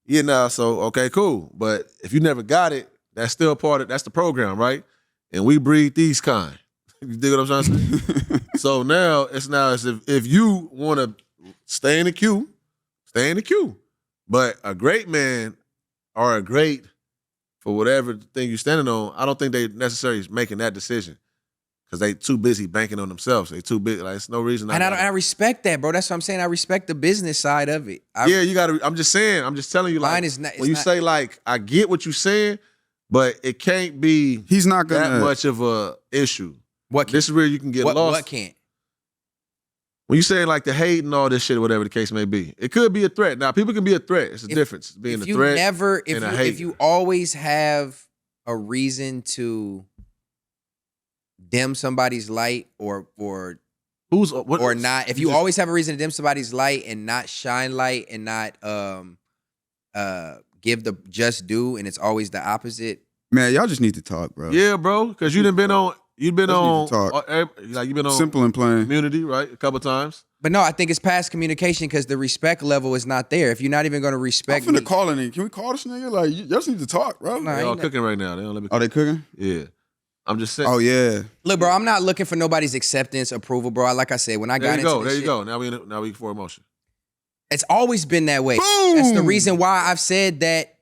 Yeah, nah, so okay, cool. But if you never got it, that's still part of that's the program, right? And we breed these kind. You dig what I'm trying to say? So now it's as if you want to stay in the queue, stay in the queue. But a great man or a great for whatever thing you're standing on, I don't think they necessarily is making that decision. Because they too busy banking on themselves. They too big. Like, it's no reason. And I respect that, bro. That's what I'm saying. I respect the business side of it. Yeah, you got to. I'm just saying. I'm just telling you. Like, Mine is not- it's when you not- say like, I get what you're saying, but it can't be He's not that gonna. much of a issue. What This is where you can get what, lost. what can't? When you say like the hate and all this shit, whatever the case may be, it could be a threat. Now, people can be a threat. It's a difference being a If you threat. never, and a hate. if you always have a reason to dim somebody's light or Who's what, or not, if you always have a reason to dim somebody's light and not shine light and not give the just due, and it's always the opposite. Man, y'all just need to talk, bro. Yeah, bro, because you've been on. You've been Let's on. need to talk. Like you've been on Simple and plain. Community, right? A couple times. But no, I think it's past communication because the respect level is not there. If you're not even going to I'm respect finna me, call in. Can we call this nigga? Like, y'all just need to talk, bro. Nah, They all ain't cooking right now. They don't let me. Are they cooking? Yeah, I'm just saying. Oh yeah. look, bro, I'm not looking for nobody's acceptance, approval, bro. Like I said, when I There got you go. into this There you shit, go. Now we for emotion. it's always been that way. Boom! That's the reason why I've said that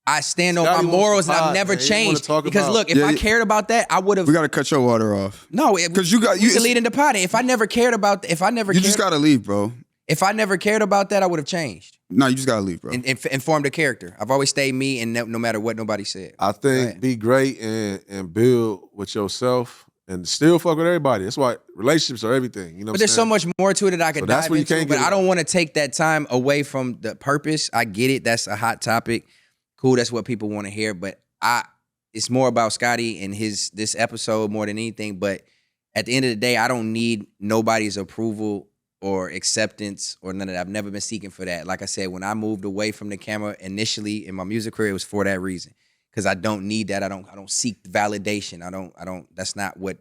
I stand on Scottie my wants morals to and I've pod, never man. He wanna changed. talk Because about- look, if I cared about that, I would have. We got to cut your water off. No, Because you can lead into potty. If I never cared about, You just got to leave, bro. if I never cared about that, I would have changed No, you just got to leave, bro. and formed a character. I've always stayed me, and no matter what nobody said. I think be great and build with yourself and still fuck with everybody. That's why relationships are everything. You know what But there's so much more to it that I could So that's dive where you into. can't But get I don't want to take that time away from the purpose. I get it. That's a hot topic. Cool. That's what people want to hear. But it's more about Scottie and this episode more than anything. But at the end of the day, I don't need nobody's approval or acceptance or none of that. I've never been seeking for that. Like I said, when I moved away from the camera initially in my music career, it was for that reason. Because I don't need that. I don't seek validation. I don't. That's not what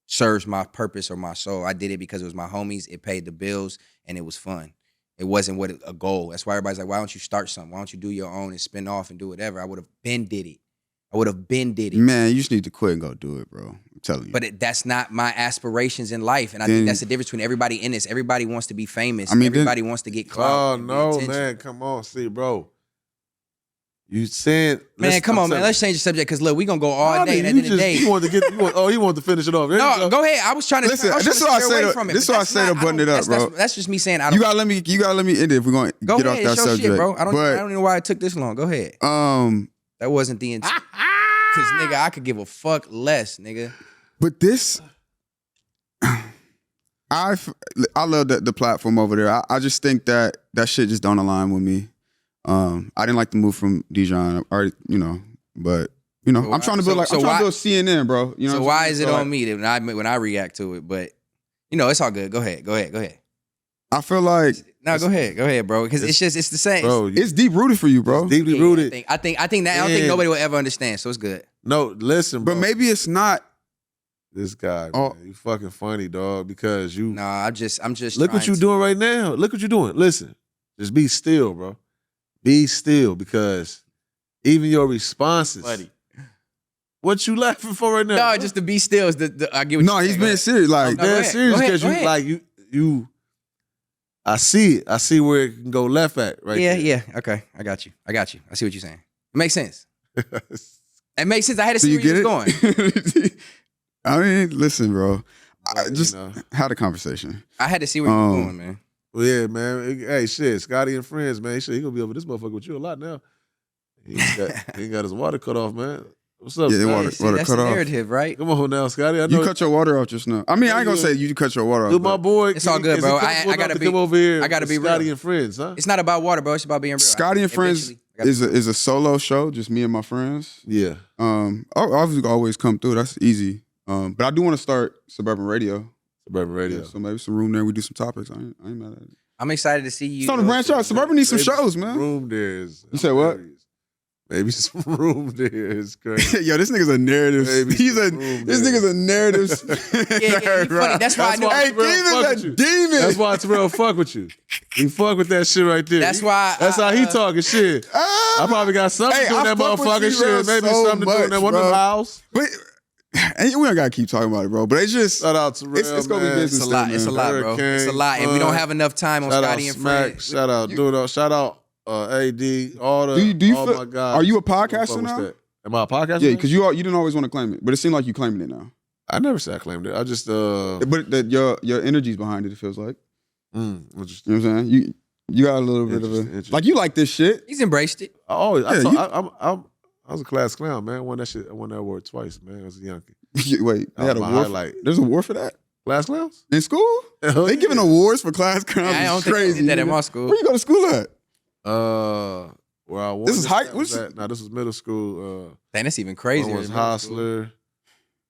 serves my purpose or my soul. I did it because it was my homies. It paid the bills and it was fun. It wasn't a goal. That's why everybody's like, why don't you start something? Why don't you do your own and spin off and do whatever? I would have been did it. Man, you just need to quit and go do it, bro. I'm telling you. But that's not my aspirations in life. And I think that's the difference between everybody in this. Everybody wants to be famous. Everybody wants to get clout. Oh, and no, attention. man. Come on. See, bro. You saying... Man, come on, man. Let's change the subject because look, we gonna go all day. And at the end of the day, he wanted to finish it off. There you no, go. go ahead. I was trying to. Listen, I was this is trying why I to steer say away to- from it, this is but why I that's say to not- button it up, bro. That's just me saying. I don't. You gotta let me end it if we're gonna Go get ahead, off that it's your subject. shit, bro. I don't But, even know why it took this long. Go ahead. That wasn't the intent. Cause nigga, I could give a fuck less, nigga. But this, I love the platform over there. I just think that shit just don't align with me. I didn't like the move from Dijon, but So I'm trying to build so I'm trying why- to build CNN, bro. You know. So what I'm why saying? is it So, on me that when I react to it? But it's all good. Go ahead. I feel like No, go ahead, bro. Because it's the same. Bro, it's deep rooted for you, bro. it's deeply Yeah, rooted. I think that I don't think Yeah. nobody will ever understand. So it's good. No, listen, bro. But maybe it's not. This guy, Oh. man, you fucking funny, dog, because you... No, I'm just. Look what trying you to- doing right now. Look what you're doing. Listen, just be still, bro. Be still, because even your responses... Buddy. What you laughing for right now? No, bro? just to be still is I get what No, you're he's saying. being serious. Like No, go dead ahead. serious Go ahead, because go you ahead. like you. I see it. I see where it can go left at. Right. Yeah, there. yeah. Okay, I got you. I see what you're saying. It makes sense. It makes sense. I had to do see you where get you was going. it? I mean, listen, bro. I Right, just you know. had a conversation. I had to see where you was going, man. Well, yeah, man. Hey, shit, Scottie and friends, man. Shit, he gonna be over this motherfucker with you a lot now. He ain't got his water cut off, man. What's up, Yeah, Scottie? water- See, water that's cut the off. narrative, right? Come on now, Scottie. I know You cut your water off just now. I mean, I ain't gonna say you cut your water off. Dude, my but boy. It's all good, is he bro. comfortable I gotta enough to be- come over here. I gotta with be Scottie real. and friends, huh? It's not about water, bro. It's about being real. Scottie and Friends is a solo show, just me and my friends. Yeah. Obviously always come through. That's easy. But I do want to start Suburban Radio. Suburban Radio. Yeah, so maybe some room there. We do some topics. I ain't mad at it. I'm excited to see you. It's time to branch out. Suburban needs some Maybe shows, some man. Room there is. You said what? hilarious. Maybe some room there is crazy. Yo, this nigga's a narrative. Maybe This some room nigga's there. a narrative. Yeah, you funny. That's why I know. Hey, Terrell fuck Demon's a with you. demon. That's why Terrell fuck with you. He fuck with that shit right there. That's why That's how he talking shit. I probably got something to do with that fuck with motherfucking Terrell shit. Maybe so something to do with that much, one of bro. them house. But and we don't gotta keep talking about it, bro. But it's just Shout out to Terrell, it's gonna be man. business. It's a lot. still, It's a man. lot, bro. It's a lot, and we don't have enough time on Shout out Scottie and Smack. Friends. Shout out Dudo. Shout out AD. All the. Do you oh feel- my God. are you a Fuck podcaster with now? that. Am I a podcaster? Yeah, because you didn't always want to claim it, but it seemed like you claiming it now. I never said I claimed it. I just But your energy's behind it. It feels like interesting. you know what I'm saying. You got a little bit of Interesting. a like you like this shit. He's embraced it. I always. Yeah, I was a class clown, man. I won that shit. I won that award twice, man. As a youngin. Wait, they That had was a my award. highlight. There's an award for that Class clowns? in school. Hell They yeah. giving awards for class clowns. I don't It's think they crazy. did that at nigga. my school. Where you go to school at? Where I won. This is high- that what's- was at- No, this was middle school. Dang, that's even crazier. One was than middle school. Hostler,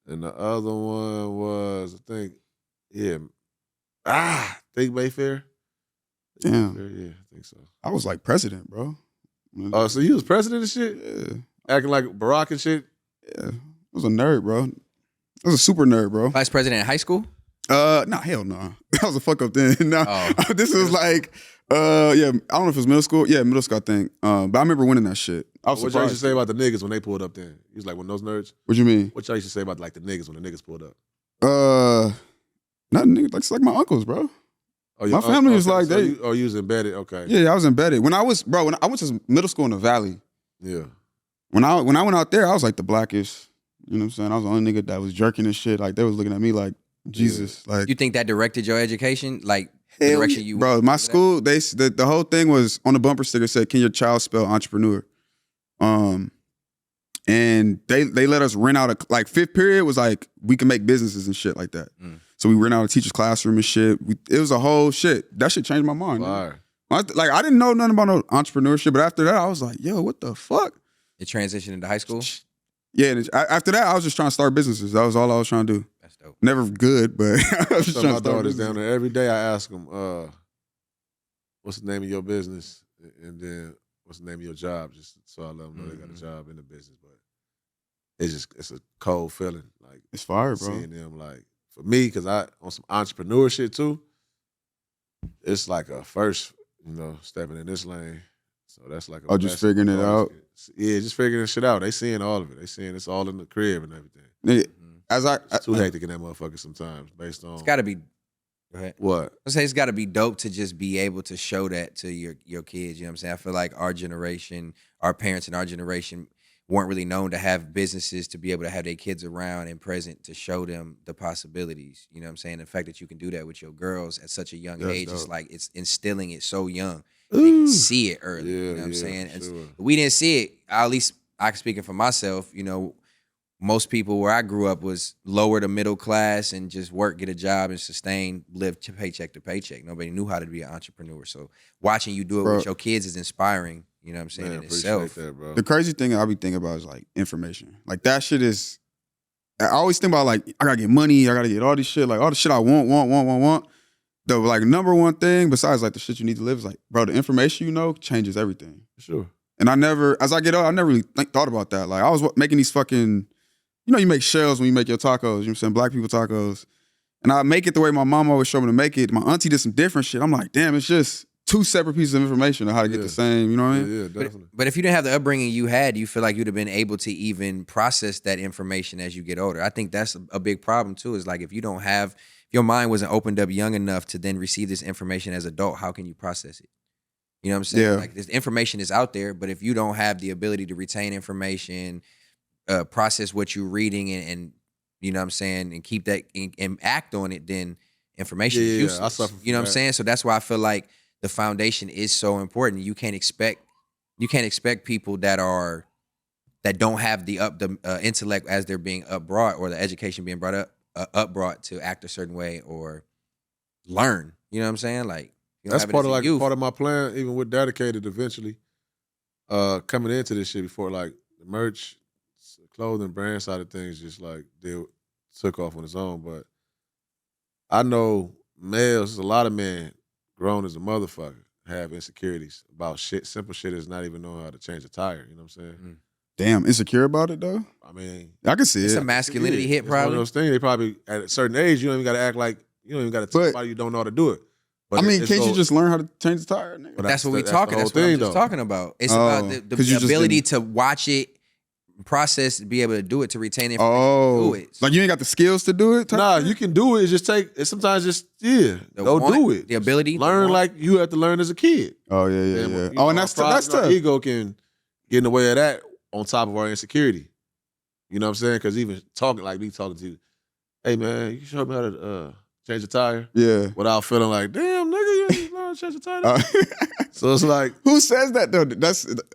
and the other one was think Mayfair. Damn. Yeah, I think so. I was like president, bro. Oh, so you was president and shit, Yeah, acting like Barack and shit. yeah. I was a nerd, bro. I was a super nerd, bro. Vice president in high school. Nah, hell no. That was a fuck up then. No, Oh. this was like, yeah. I don't know if it was middle school. Yeah, middle school, I think. But I remember winning that shit. I was What y'all used to surprised. say about the niggas when they pulled up? Then he was like, "When those nerds." What you mean? What y'all used to say about like the niggas when the niggas pulled up? Not niggas. Like it's like my uncles, bro. My family was like, so you was embedded. Okay. Yeah, I was embedded when I was, bro. When I went to middle school in the Valley, Yeah. when I went out there, I was like the blackest. You know what I'm saying? I was the only nigga that was jerking and shit. Like they was looking at me like Jesus. Yeah. Like You think that directed your education? Like the hell direction yeah. you Bro, my school, the whole thing was on the bumper sticker said, "Can your child spell entrepreneur?" And they let us rent out like 5th period was like we can make businesses and shit like that. So we rent out a teacher's classroom and shit. It was a whole shit. That shit changed my mind. I didn't know nothing about no entrepreneurship, but after that I was like, yo, what the fuck? It transitioned into high school? Yeah, and after that I was just trying to start businesses. That was all I was trying to do. That's dope. Never good, but I was just trying to start daughters business. down there every day. I ask them, what's the name of your business? And then what's the name of your job? Just so I let them know they got a job in the business. But it's a cold feeling. Like It's fire, bro. seeing them, like, for me, because I on some entrepreneur shit too, it's like a first, stepping in this lane. So that's like a just figuring it out. Yeah, just figuring shit out. They seeing all of it. They seeing it's all in the crib and everything. Nigga, It's too hectic in that motherfucker sometimes based on It's got to be. Go ahead. what? I say it's got to be dope to just be able to show that to your kids. You know what I'm saying? I feel like our generation, our parents in our generation weren't really known to have businesses to be able to have their kids around and present to show them the possibilities. You know what I'm saying? The fact that you can do that with your girls at such a young That's age, it's dope. like it's instilling it so young. They can see it early. You know what I'm saying? Sure. We didn't see it. At least I speaking for myself, most people where I grew up was lower to middle class and just work, get a job, and sustain, live paycheck to paycheck. Nobody knew how to be an entrepreneur. So watching you do it with your kids is inspiring. You know what I'm saying? Man, In appreciate itself. that, bro. The crazy thing I be thinking about is like information. Like that shit is. I always think about like I gotta get money. I gotta get all this shit. Like all the shit I want. The like number one thing besides like the shit you need to live is like, bro, the information changes everything. Sure. And as I get older, I never really thought about that. Like I was making these fucking, you make shells when you make your tacos. You know what I'm saying? Black people tacos. And I make it the way my mom always showed me to make it. My auntie did some different shit. I'm like, damn, it's just 2 separate pieces of information on how to get the same. You know what I mean? Yeah, definitely. But if you didn't have the upbringing you had, do you feel like you'd have been able to even process that information as you get older? I think that's a big problem too. Is like if your mind wasn't opened up young enough to then receive this information as adult, how can you process it? You know what I'm saying? Yeah. Like this information is out there, but if you don't have the ability to retain information, process what you're reading and you know what I'm saying, and keep that and act on it, then information is useless. I suffer from You know what I'm that. saying? So that's why I feel like the foundation is so important. You can't expect people that don't have the intellect as they're being upbrought or the education being brought to act a certain way or learn. You know what I'm saying? Like you don't That's have it part as of a youth. part of my plan, even with Dedicated eventually. Coming into this shit before like the merch, clothing brand side of things just like took off on its own. But I know males, there's a lot of men grown as a motherfucker have insecurities about shit, simple shit as not even knowing how to change a tire. You know what I'm saying? Damn, insecure about it though? I mean, I can see It's it. a masculinity hit, it's one of probably. those things. They probably at a certain age, you don't even got to act like you don't even got to tell But- somebody you don't know how to do it. But I mean, it's can't so- you just learn how to change the tire, nigga? But That's what we the talking. whole That's what I'm thing, just though. talking about. It's Oh, about the 'cause you just ability didn't- to watch it, process, be able to do it, to retain information. Oh, do it. like you ain't got the skills to do it? type Nah, shit? you can do it. It's just sometimes just The go want, do it. the ability, the Learn want. like you have to learn as a kid. Oh yeah. You Oh, know, and that's our that's pride and our tough. Ego can get in the way of that on top of our insecurity. You know what I'm saying? Because even talking like me talking to you, hey man, you show me how to change a tire Yeah. without feeling like, damn nigga, you ain't learn how to change a tire. So it's like, Who says that though?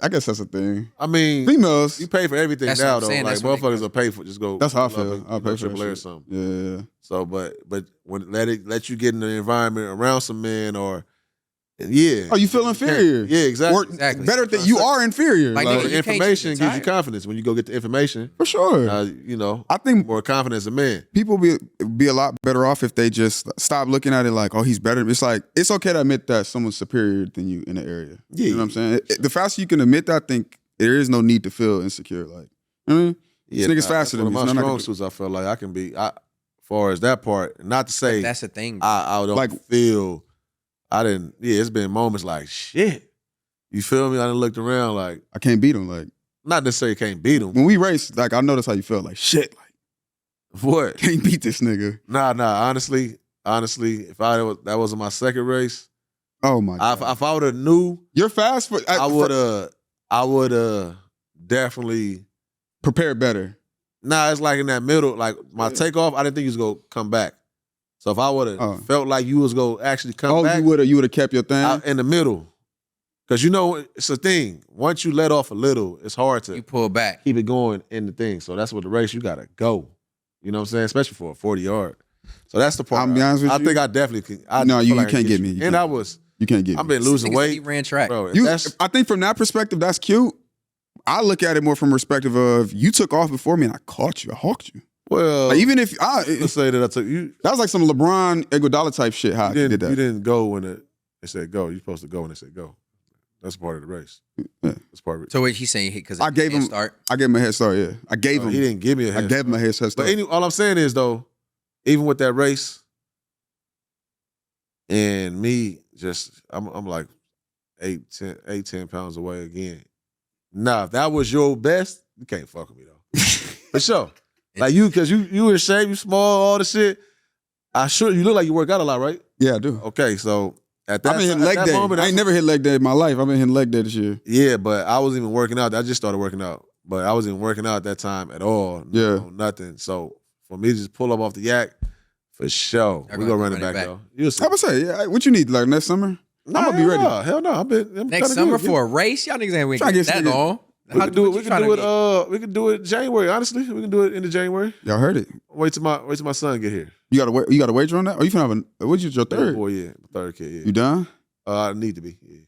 I guess that's a thing. I mean, Females. you pay for everything That's now what I'm though. saying. Like That's what they motherfuckers will pay for just go. That's how I pull up feel. and, I'll pay for that AAA or shit. something. Yeah. So, but when let you get in the environment around some men or yeah. Oh, you feel inferior? Yeah, exactly. Or Exactly. better that you are inferior. Like, So nigga, the you can't information change gives the you tire. confidence when you go get the information. for sure. I think More confidence in men. people be a lot better off if they just stop looking at it like, oh, he's better. It's like it's okay to admit that someone's superior than you in the area. Yeah, You know what I'm saying? The faster you can admit that, I think there is no need to feel insecure. Like, you know what I mean? Yeah, This nigga's faster that's than me. one so of my I'm not strong suits. I feel like I can be. As far as that part, not to say That's the thing. bro. I don't Like- feel. I didn't. Yeah, it's been moments like shit. You feel me? I done looked around like I can't beat him. Like not necessarily can't beat him. when we race, like I notice how you feel. Like shit, like What? can't beat this nigga. Nah. Honestly, if that wasn't my second race, Oh my god. if I would have knew, You're fast for. I would have definitely Prepare better. Nah, it's like in that middle. Like my takeoff, I didn't think you was gonna come back. So if I would have felt like you was gonna actually come back, you would have kept your thing in the middle. Because it's a thing. Once you let off a little, it's hard to you pull back, keep it going in the thing. So that's what the race you gotta go. You know what I'm saying? Especially for a 40-yard. So that's the part. I'll be honest with you. I think I definitely can. No, you can't get me. You can't get me. I've been losing weight. He ran track. Bro, I think from that perspective, that's cute. I look at it more from perspective of you took off before me and I caught you. I hawked you. Well, like, even if let's say that I took you. That was like some LeBron Iguodala type shit. How I did that. You didn't go when they said go. You're supposed to go when they said go. That's part of the race. Yeah. That's part of it. So what he's saying, because I gave him start. I gave him a head start. Yeah, I gave him. He didn't give me a head start. I gave him a head start. But all I'm saying is though, even with that race, and me I'm like 10 pounds away again. Nah, if that was your best, you can't fuck with me though. For sure. Like because you in shape, you small, all the shit. You look like you work out a lot, right? Yeah, I do. Okay, so at that I've been hitting leg day. Moment, I ain't never hit leg day in my life. I've been hitting leg day this year. Yeah, but I wasn't even working out. I just started working out. But I wasn't even working out at that time at all. Yeah. Nothing. So for me to just pull up off the yak, for sure. We're gonna run it back though. You'll see. I would say, yeah, what you need, like next summer? Nah, I'm gonna be ready. Hell no. I'm next summer for a race? Y'all niggas ain't waiting that long. We can do it in January, honestly. We can do it in January. Y'all heard it. Wait till my son get here. You got a wager on that? Or you finna have what's your third? Boy, yeah. Third kid, yeah. You done? I need to be. Yeah.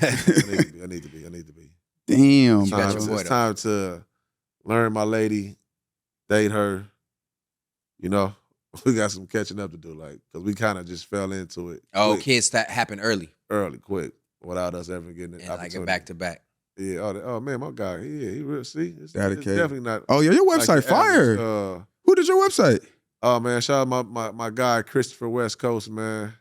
I need to be. Damn. It's time to learn my lady, date her. You know, we got some catching up to do, like, because we kind of just fell into it. Oh, quick. kids, that happened early, quick, without us ever getting it. Like a back to back. Yeah. Oh man, my guy. Yeah, he really see. It's dedicated. Definitely not. Oh yeah, your website like fire. Who did your website? Oh man, shout out my guy Christopher West Coast, man.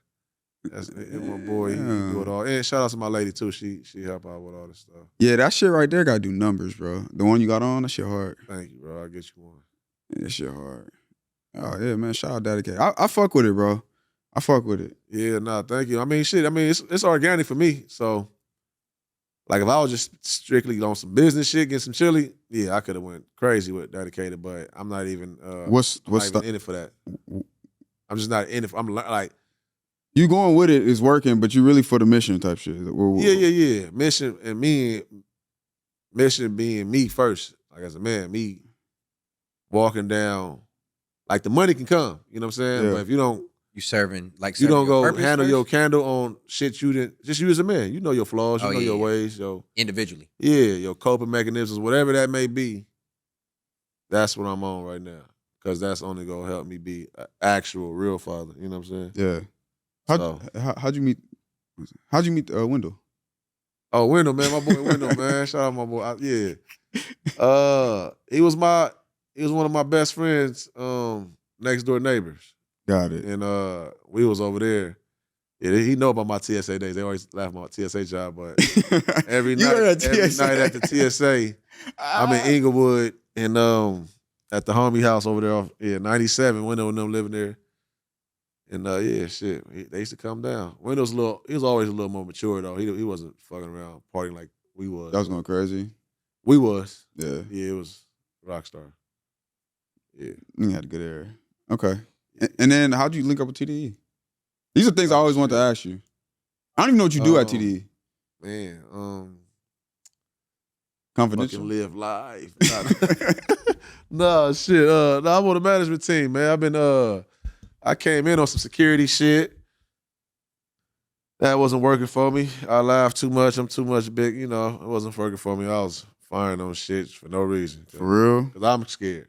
That's my boy. He do it all. And shout out to my lady too. She help out with all this stuff. Yeah, that shit right there gotta do numbers, bro. The one you got on, that shit hard. Thank you, bro. I'll get you one. Yeah, that shit hard. Oh yeah, man. Shout out dedicated. I fuck with it, bro. I fuck with it. Yeah, nah, thank you. I mean, shit. I mean, it's organic for me. So, like, if I was just strictly on some business shit, get some chili, yeah, I could have went crazy with dedicated. But I'm not even. What's even in it for that? I'm just not in it. I'm like. You going with it is working, but you really for the mission type shit. Yeah. Mission being me first. Like as a man, me walking down. Like the money can come, you know what I'm saying? Yeah. But if you don't, you don't go handle your candle on shit you didn't. Just you as a man, you know your flaws, you know your ways, individually. Yeah, your coping mechanisms, whatever that may be. That's what I'm on right now, because that's only gonna help me be an actual real father. You know what I'm saying? Yeah. How'd you meet Wendell? Oh, Wendell, man, my boy Wendell, man. Shout out my boy. He was one of my best friends, next door neighbors. Got it. And we was over there. Yeah, he know about my TSA days. They always laugh at my TSA job, but every night at the TSA, I'm in Inglewood and at the homie house over there off 97, Wendell and them living there. And shit, they used to come down. Wendell he was always a little more mature though. He wasn't fucking around partying like we was. That was going crazy. We was. Yeah. Yeah, it was rock star. Yeah. You had a good era. Okay. And then how'd you link up with TDE? These are things I always wanted to ask you. I don't even know what you do at TDE. Man, confidential. Fucking live life. Nah, shit. I'm on the management team, man. I came in on some security shit. That wasn't working for me. I laughed too much. I'm too much big. You know, it wasn't working for me. I was firing on shit for no reason. For real? Because I'm scared.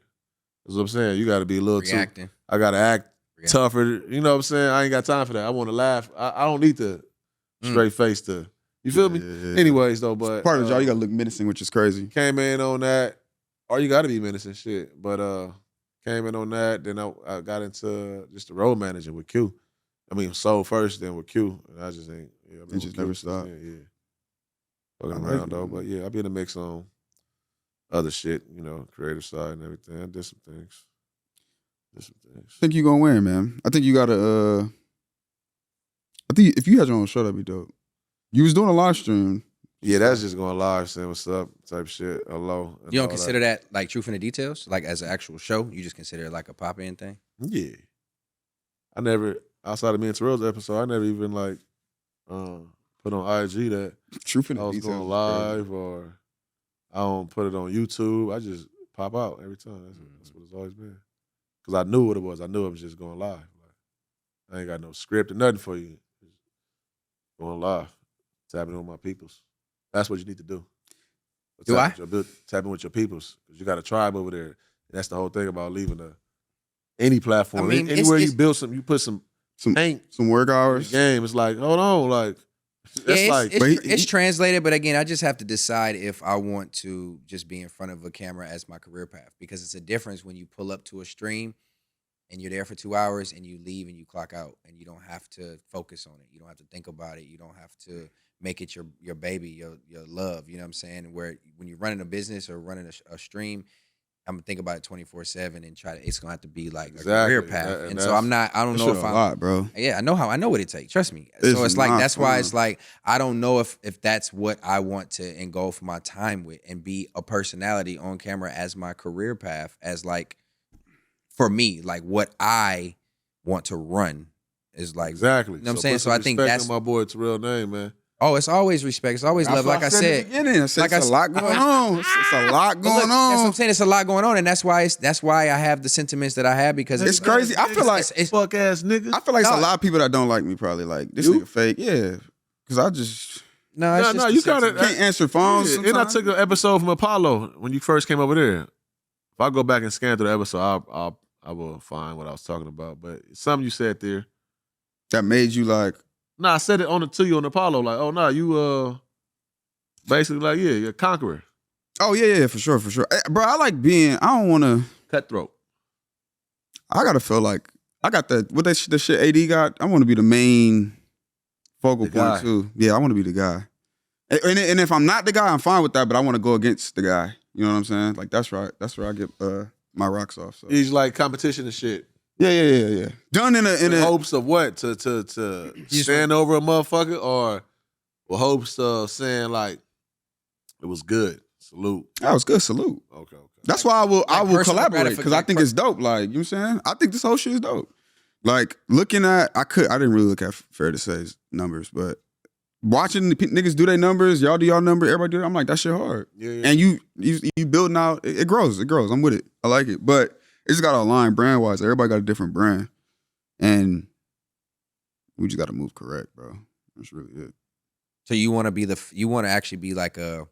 That's what I'm saying. You got to be a little reacting. I got to act tougher. You know what I'm saying? I ain't got time for that. I want to laugh. I don't need the straight face to. You feel me? Yeah. Anyways, though, but part of the job, you got to look menacing, which is crazy. Came in on that. Or you got to be menacing shit. But came in on that. Then I got into just the road managing with Q. I mean, sold first, then with Q. And I just ain't. Yeah, it just never stopped. Yeah. Fucking around, though. But yeah, I be in the mix on other shit, you know, creative side and everything. I did some things. I think you're going to win, man. I think you got to, I think if you had your own show, that'd be dope. You was doing a live stream. Yeah, that's just going live, saying what's up, type shit, hello. You don't consider that like Truth in the Details, like as an actual show? You just consider it like a pop-in thing? Yeah. I never, outside of me and Terrell's episode, I never even like put on IG that Truth in I the was Details. going live, or I don't put it on YouTube. I just pop out every time. That's what it's always been. Because I knew what it was. I knew I was just going live. Like, I ain't got no script or nothing for you. Just going live, tapping on my peoples. That's what you need to do. Tapping with your peoples, because you got a tribe over there. And that's the whole thing about leaving any platform. I mean, anywhere you build something, you put some paint, some work hours. In the game. It's like, hold on, like that's it's translated, but again, I just have to decide if I want to just be in front of a camera as my career path, because it's a difference when you pull up to a stream and you're there for 2 hours and you leave and you clock out, and you don't have to focus on it. You don't have to think about it. You don't have to make it your baby, your love. You know what I'm saying? Where when you're running a business or running a stream, I'm gonna think about it 24/7 and try to. It's gonna have to be like a career path, and so I'm not. I don't know if I'm. A lot, bro. Yeah, I know what it takes. Trust me. So it's like that's why it's like I don't know if that's what I want to engulf my time with and be a personality on camera as my career path, as like for me, like what I want to run is like exactly. You know what I'm saying? So I think that's my boy Terrell name, man. Oh, it's always respect. It's always love. Like I said, it's a lot going on. It's a lot going on. That's what I'm saying. It's a lot going on, and that's why I have the sentiments that I have, because it's crazy. I feel like it's fuck ass nigga. I feel like it's a lot of people that don't like me. Probably like this nigga fake. Yeah, because I just no. You kind of can't answer phones. Yeah. And I took an episode from Apollo when you first came over there. If I go back and scan through the episode, I will find what I was talking about. But something you said there that made you like. Nah, I said it to you on Apollo. Like, oh no, you basically like, yeah, you're a conqueror. Oh yeah, for sure. Bro, I like being. I don't want to cutthroat. I gotta feel like I got the shit AD got. I want to be the main focal point too. Yeah, I want to be the guy. And if I'm not the guy, I'm fine with that. But I want to go against the guy. You know what I'm saying? Like that's right. That's where I get my rocks off. So. He's like competition and shit. Yeah. Done in hopes of what? To stand over a motherfucker, or with hopes of saying like it was good. Salute. That was good. Salute. Okay. That's why I will collaborate, because I think it's dope. Like, you know what I'm saying? I think this whole shit is dope. Like looking at I didn't really look at Fair to Say's numbers, but watching the niggas do their numbers, y'all do y'all number, everybody do it. I'm like, that shit hard. Yeah. And you building out, it grows. I'm with it. I like it. But it just got to align brand wise. Everybody got a different brand, and we just got to move correct, bro. That's really it. So you want to actually be like a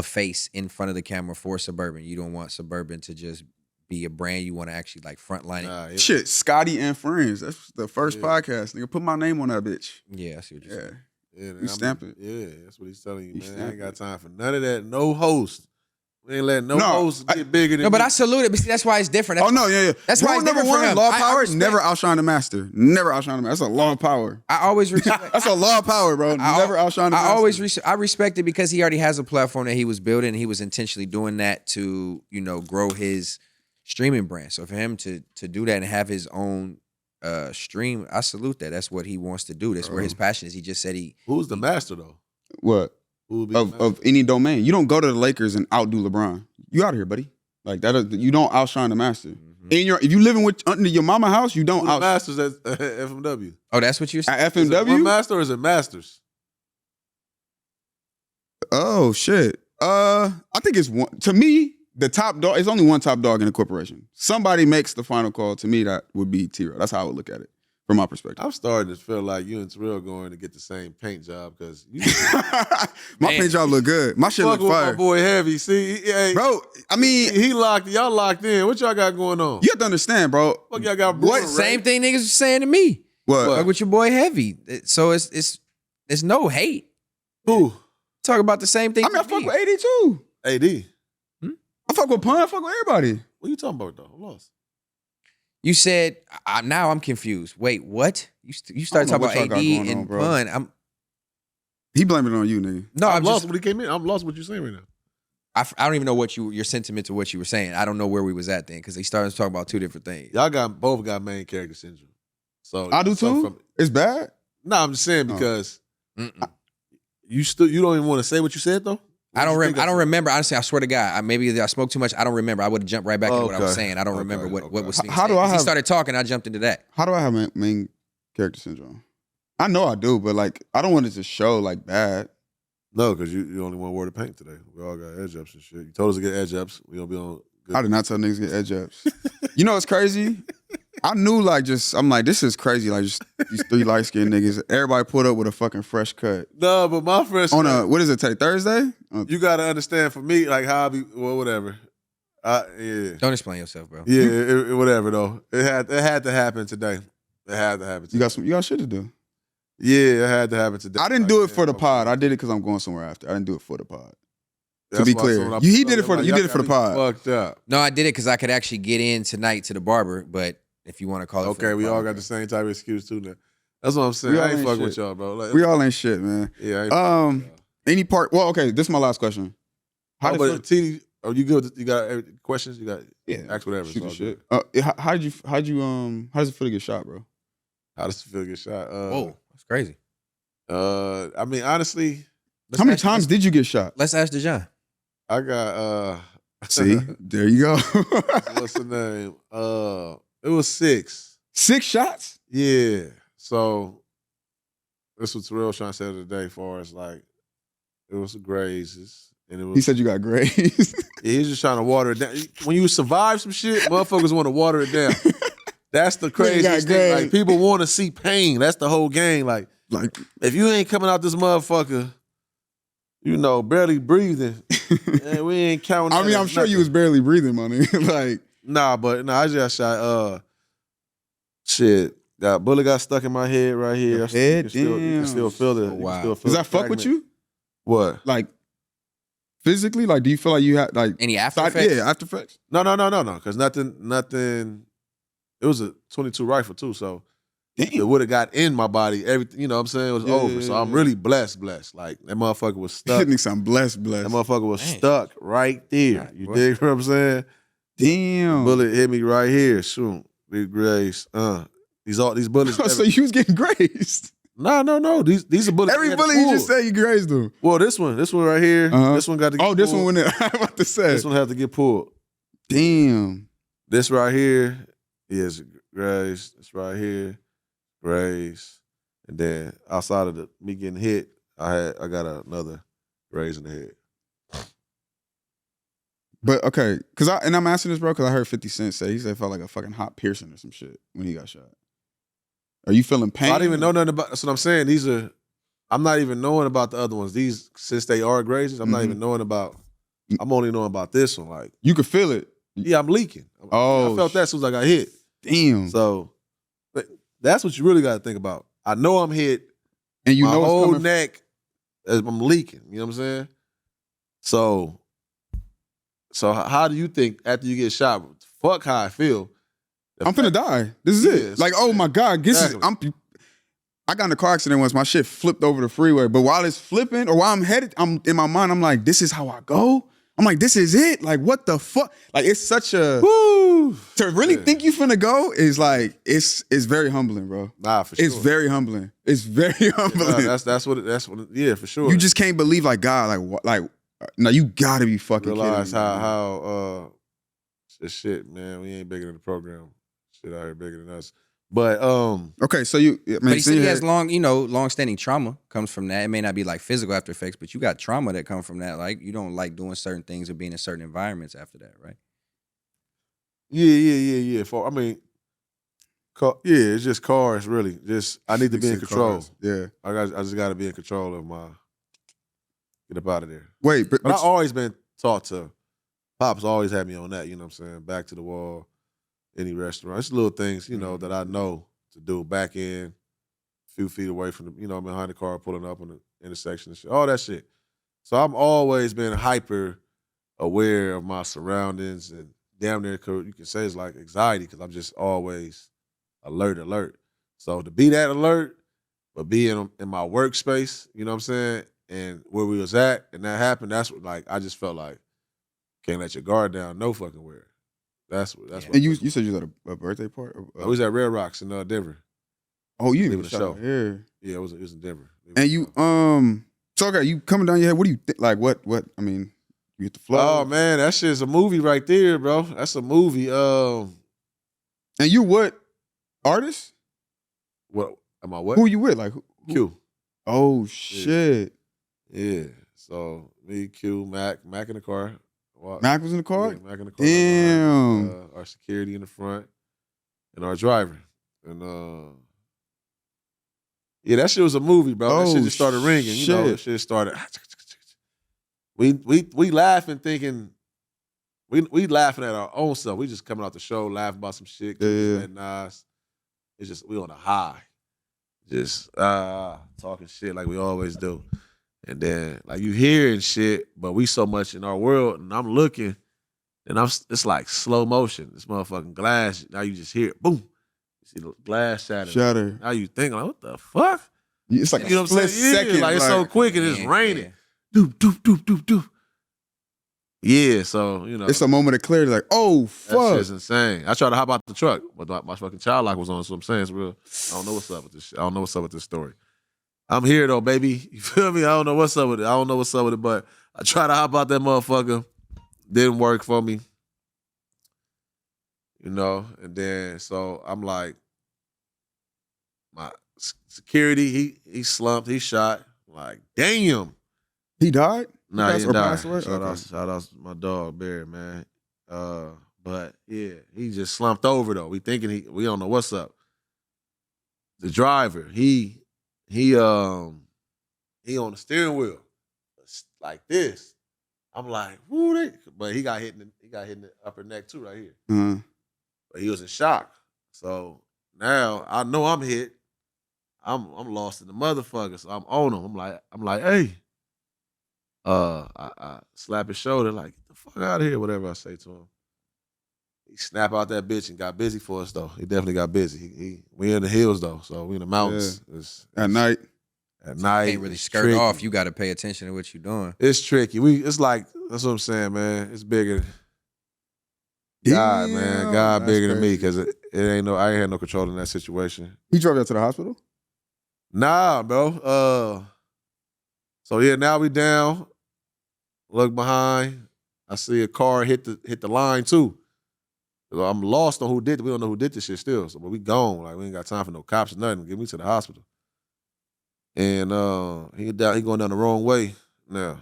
face in front of the camera for Suburban. You don't want Suburban to just be a brand. You want to actually like frontline it. Yeah. Shit, Scottie and Friends. That's the first podcast. Nigga, put my name on that bitch. Yeah, I see what you're saying. Yeah, we stamp it. Yeah, that's what he's telling you, man. I ain't got time for none of that. No host. We ain't letting no hosts get bigger than No, but me. I salute it. But see, that's why it's different. Yeah. That's why it's different for him. Law of power, never outshine the master. Never outshine the master. That's a law of power. I always respect. That's a law of power, bro. Never outshine the master. I respect it because he already has a platform that he was building, and he was intentionally doing that to, grow his streaming brand. So for him to do that and have his own stream, I salute that. That's what he wants to do. That's where his passion is. He just said Who's the master though? What? Who would be of any domain. You don't go to the Lakers and outdo LeBron. You out here, buddy. Like that. You don't outshine the master. Mm-hmm. If you living under your mama house, you don't out. Masters at FMW. Oh, that's what you're saying. At FMW. Is it one master or is it masters? Oh shit. I think it's one. To me, the top dog. It's only one top dog in the corporation. Somebody makes the final call. To me, that would be T-Row. That's how I would look at it. From my perspective. I'm starting to feel like you and Terrell going to get the same paint job, because my paint job look good. My shit look fire. My boy Heavy. See, bro, I mean, y'all locked in. What y'all got going on? You have to understand, bro. Fuck y'all got what same thing niggas was saying to me. What? Like with your boy Heavy. So it's no hate. Who? Talk about the same thing. I mean, I fuck with AD too. AD. I fuck with Pun. I fuck with everybody. What you talking about though? I'm lost. You said, now I'm confused. Wait, what? You started talking about AD and Pun. He blaming it on you, nigga. No, I'm lost when he came in. I'm lost what you're saying right now. I don't even know your sentiment to what you were saying. I don't know where we was at then, because they started talking about two different things. Y'all both got main character syndrome. So I do too? It's bad? No, I'm just saying because You don't even want to say what you said though? I don't remember. Honestly, I swear to God. Maybe I smoked too much. I don't remember. I would have jumped right back into what I was saying. I don't remember what was being said. He started talking, I jumped into that. How do I have main character syndrome? I know I do, but like I don't want it to show like bad. No, because you only one word of paint today. We all got edge ups and shit. You told us to get edge ups. We gonna be on. Good. I did not tell niggas to get edge ups. You know what's crazy? I knew I'm like, this is crazy. Like just these 3 light skinned niggas. Everybody pulled up with a fucking fresh cut. No, but my fresh on cut. What does it take? Thursday? You gotta understand for me, like how I be whatever. Yeah. Don't explain yourself, bro. Yeah, whatever though. It had to happen today. It had to happen today. You got shit to do. Yeah, it had to happen today. I didn't do it for the pod. I did it because I'm going somewhere after. I didn't do it for the pod. To be clear, he did it for the pod. Fucked up. No, I did it because I could actually get in tonight to the barber. But if you want to call it, okay, we all got the same type of excuse too. Now, that's what I'm saying. I ain't fucking with y'all, bro. We all ain't shit, man. Yeah. Any part? Well, okay. This is my last question. But TD, are you good? You got questions? You got ask whatever. Shoot the shit. How does it feel to get shot, bro? How does it feel to get shot? Whoa, that's crazy. I mean, honestly, how many times did you get shot? Let's ask DeJohn. I got See, there you go. What's the name? It was 6. 6 shots? Yeah. So this was Terrell trying to say the other day, far as like it was grazes. And it was, he said you got grazed. Yeah, he's just trying to water it down. When you survive some shit, motherfuckers want to water it down. That's the craziest thing. Like people want to see pain. That's the whole game. Like if you ain't coming out this motherfucker, barely breathing, and we ain't counting. I mean, I'm sure you was barely breathing, money. Like I just got shot. Shit. That bullet got stuck in my head right here. You can still feel it. Wow. Does that fuck with you? What? Like physically? Like do you feel like you had like any after effects? Yeah, after effects. No. Because nothing. It was a 22 rifle too, so it would have got in my body. Everything, you know what I'm saying? It was over. So I'm really blessed. Like that motherfucker was stuck. I'm blessed. That motherfucker was stuck right there. You dig what I'm saying? Damn. Bullet hit me right here. Shoot. Big grace. These bullets. So you was getting grazed? No. These are bullets. Every bullet you just said you grazed them. Well, this one right here. This one got to get pulled. This one went in. I'm about to say. This one had to get pulled. Damn. This right here is graze. This right here, graze. And then outside of me getting hit, I got another graze in the head. But okay, I'm asking this, bro, because I heard 50 Cent say he felt like a fucking hot piercing or some shit when he got shot. Are you feeling pain? I don't even know nothing about. That's what I'm saying. I'm not even knowing about the other ones. These, since they are grazes, I'm not even knowing about. I'm only knowing about this one. Like you could feel it. Yeah, I'm leaking. I felt that as soon as I got hit. Damn. So that's what you really got to think about. I know I'm hit, and my whole neck, I'm leaking. You know what I'm saying? So how do you think after you get shot? Fuck how I feel. I'm finna die. This is it. Like, oh my God, I got in a car accident once. My shit flipped over the freeway. But while it's flipping, or while I'm headed, I'm in my mind, I'm like, this is how I go? I'm like, this is it? Like, what the fuck? Like, it's such a to really think you finna go is like, it's very humbling, bro. Nah, for sure. It's very humbling. It's very humbling. Yeah, that's what yeah, for sure. You just can't believe, like, God, no, you gotta be fucking realize kidding me. how shit, man, we ain't bigger than the program. Shit out here bigger than us. But okay, so but he said he has long-standing trauma comes from that. It may not be like physical after effects, but you got trauma that comes from that. Like you don't like doing certain things or being in certain environments after that, right? Yeah. It's just cars, really. Just I need to be in control. Cars. Yeah, I just got to be in control of my. Get up out of there. Wait, but I've always been taught to. Pop's always had me on that. You know what I'm saying? Back to the wall. Any restaurant. It's little things, that I know to do. Back in, a few feet away from the, behind the car, pulling up on the intersection and shit. All that shit. So I've always been hyper aware of my surroundings and damn near, you can say it's like anxiety because I'm just always alert. So to be that alert, but be in my workspace, you know what I'm saying? And where we was at and that happened, that's what, like, I just felt like, can't let your guard down no fucking where. That's what. And you said you was at a birthday party? I was at Red Rocks in Denver. Oh, you didn't even shot here? Yeah, it was in Denver. And you So okay, you coming down your head. What do you think? Like what? I mean, you hit the flow. Oh man, that shit's a movie right there, bro. That's a movie. And you what artist? What am I? What? Who you with? Like who? Q. Oh shit. Yeah. So me, Q, Mac in the car. Mac was in the car? Yeah, Mac in the car. Damn. Our security in the front and our driver. And yeah, that shit was a movie, bro. That shit just started ringing. You know, that shit started. We laughing, thinking we laughing at our own self. We just coming out the show, laughing about some shit. Yeah. Nice. It's just we on a high, just talking shit like we always do. And then like you hearing shit, but we so much in our world, and I'm looking, and it's like slow motion. This motherfucking glass. Now you just hear it, boom. You see the glass shatter. Now you think like, what the fuck? It's like a split second. Like it's so quick and it's raining. Doop, doop, doop, doop, doop. Yeah, so, you know. It's a moment of clarity, like, oh, fuck. That shit's insane. I tried to hop out the truck, but my fucking child lock was on, so I'm saying it's real. I don't know what's up with this shit. I don't know what's up with this story. I'm here, though, baby. You feel me? I don't know what's up with it. But I tried to hop out that motherfucker. Didn't work for me. You know, and then, so I'm like, my security, he slumped, he shot. I'm like, damn. He died? Nah, he died. Away? Shout out to my dog, Barry, man. But yeah, he just slumped over though. We thinking we don't know what's up. The driver, he on the steering wheel, like this. I'm like, woo, but he got hit in the upper neck too, right here. Mm-hmm. But he was in shock. So now I know I'm hit. I'm lost in the motherfucker. So I'm on him. I'm like, hey. I slap his shoulder, like, get the fuck out of here, whatever I say to him. He snap out that bitch and got busy for us, though. He definitely got busy. We in the hills, though, so we in the mountains. Yeah. At night. At night. You can't really skirt off. You got to pay attention to what you're doing. It's tricky. It's like, that's what I'm saying, man. It's bigger. God, man. God bigger than me, because I ain't had no control in that situation. He drove you to the hospital? Nah, bro. So yeah, now we down. Look behind. I see a car hit the line too. I'm lost on who did it. We don't know who did this shit still. So, but we gone. Like we ain't got time for no cops or nothing. Get me to the hospital. And he going down the wrong way now.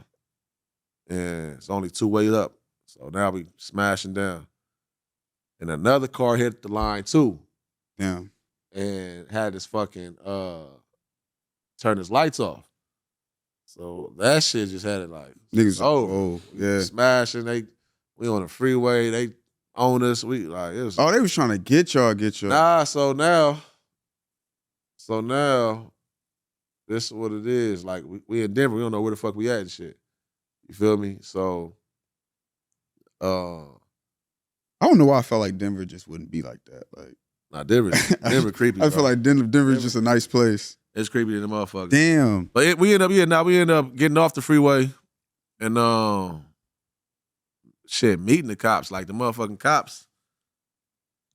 And it's only 2 ways up. So now we smashing down. And another car hit the line too. Damn. And had his fucking turn his lights off. So that shit just had it like niggas. Oh yeah, smashing. We on the freeway. They own us. We like it was. Oh, they was trying to get y'all. Nah. So now, this is what it is. Like we in Denver. We don't know where the fuck we at and shit. You feel me? So, I don't know why I felt like Denver just wouldn't be like that. Like, nah, Denver creepy. I feel like Denver's just a nice place. It's creepy to the motherfucker. Damn. But we end up getting off the freeway and meeting the cops. Like the motherfucking cops.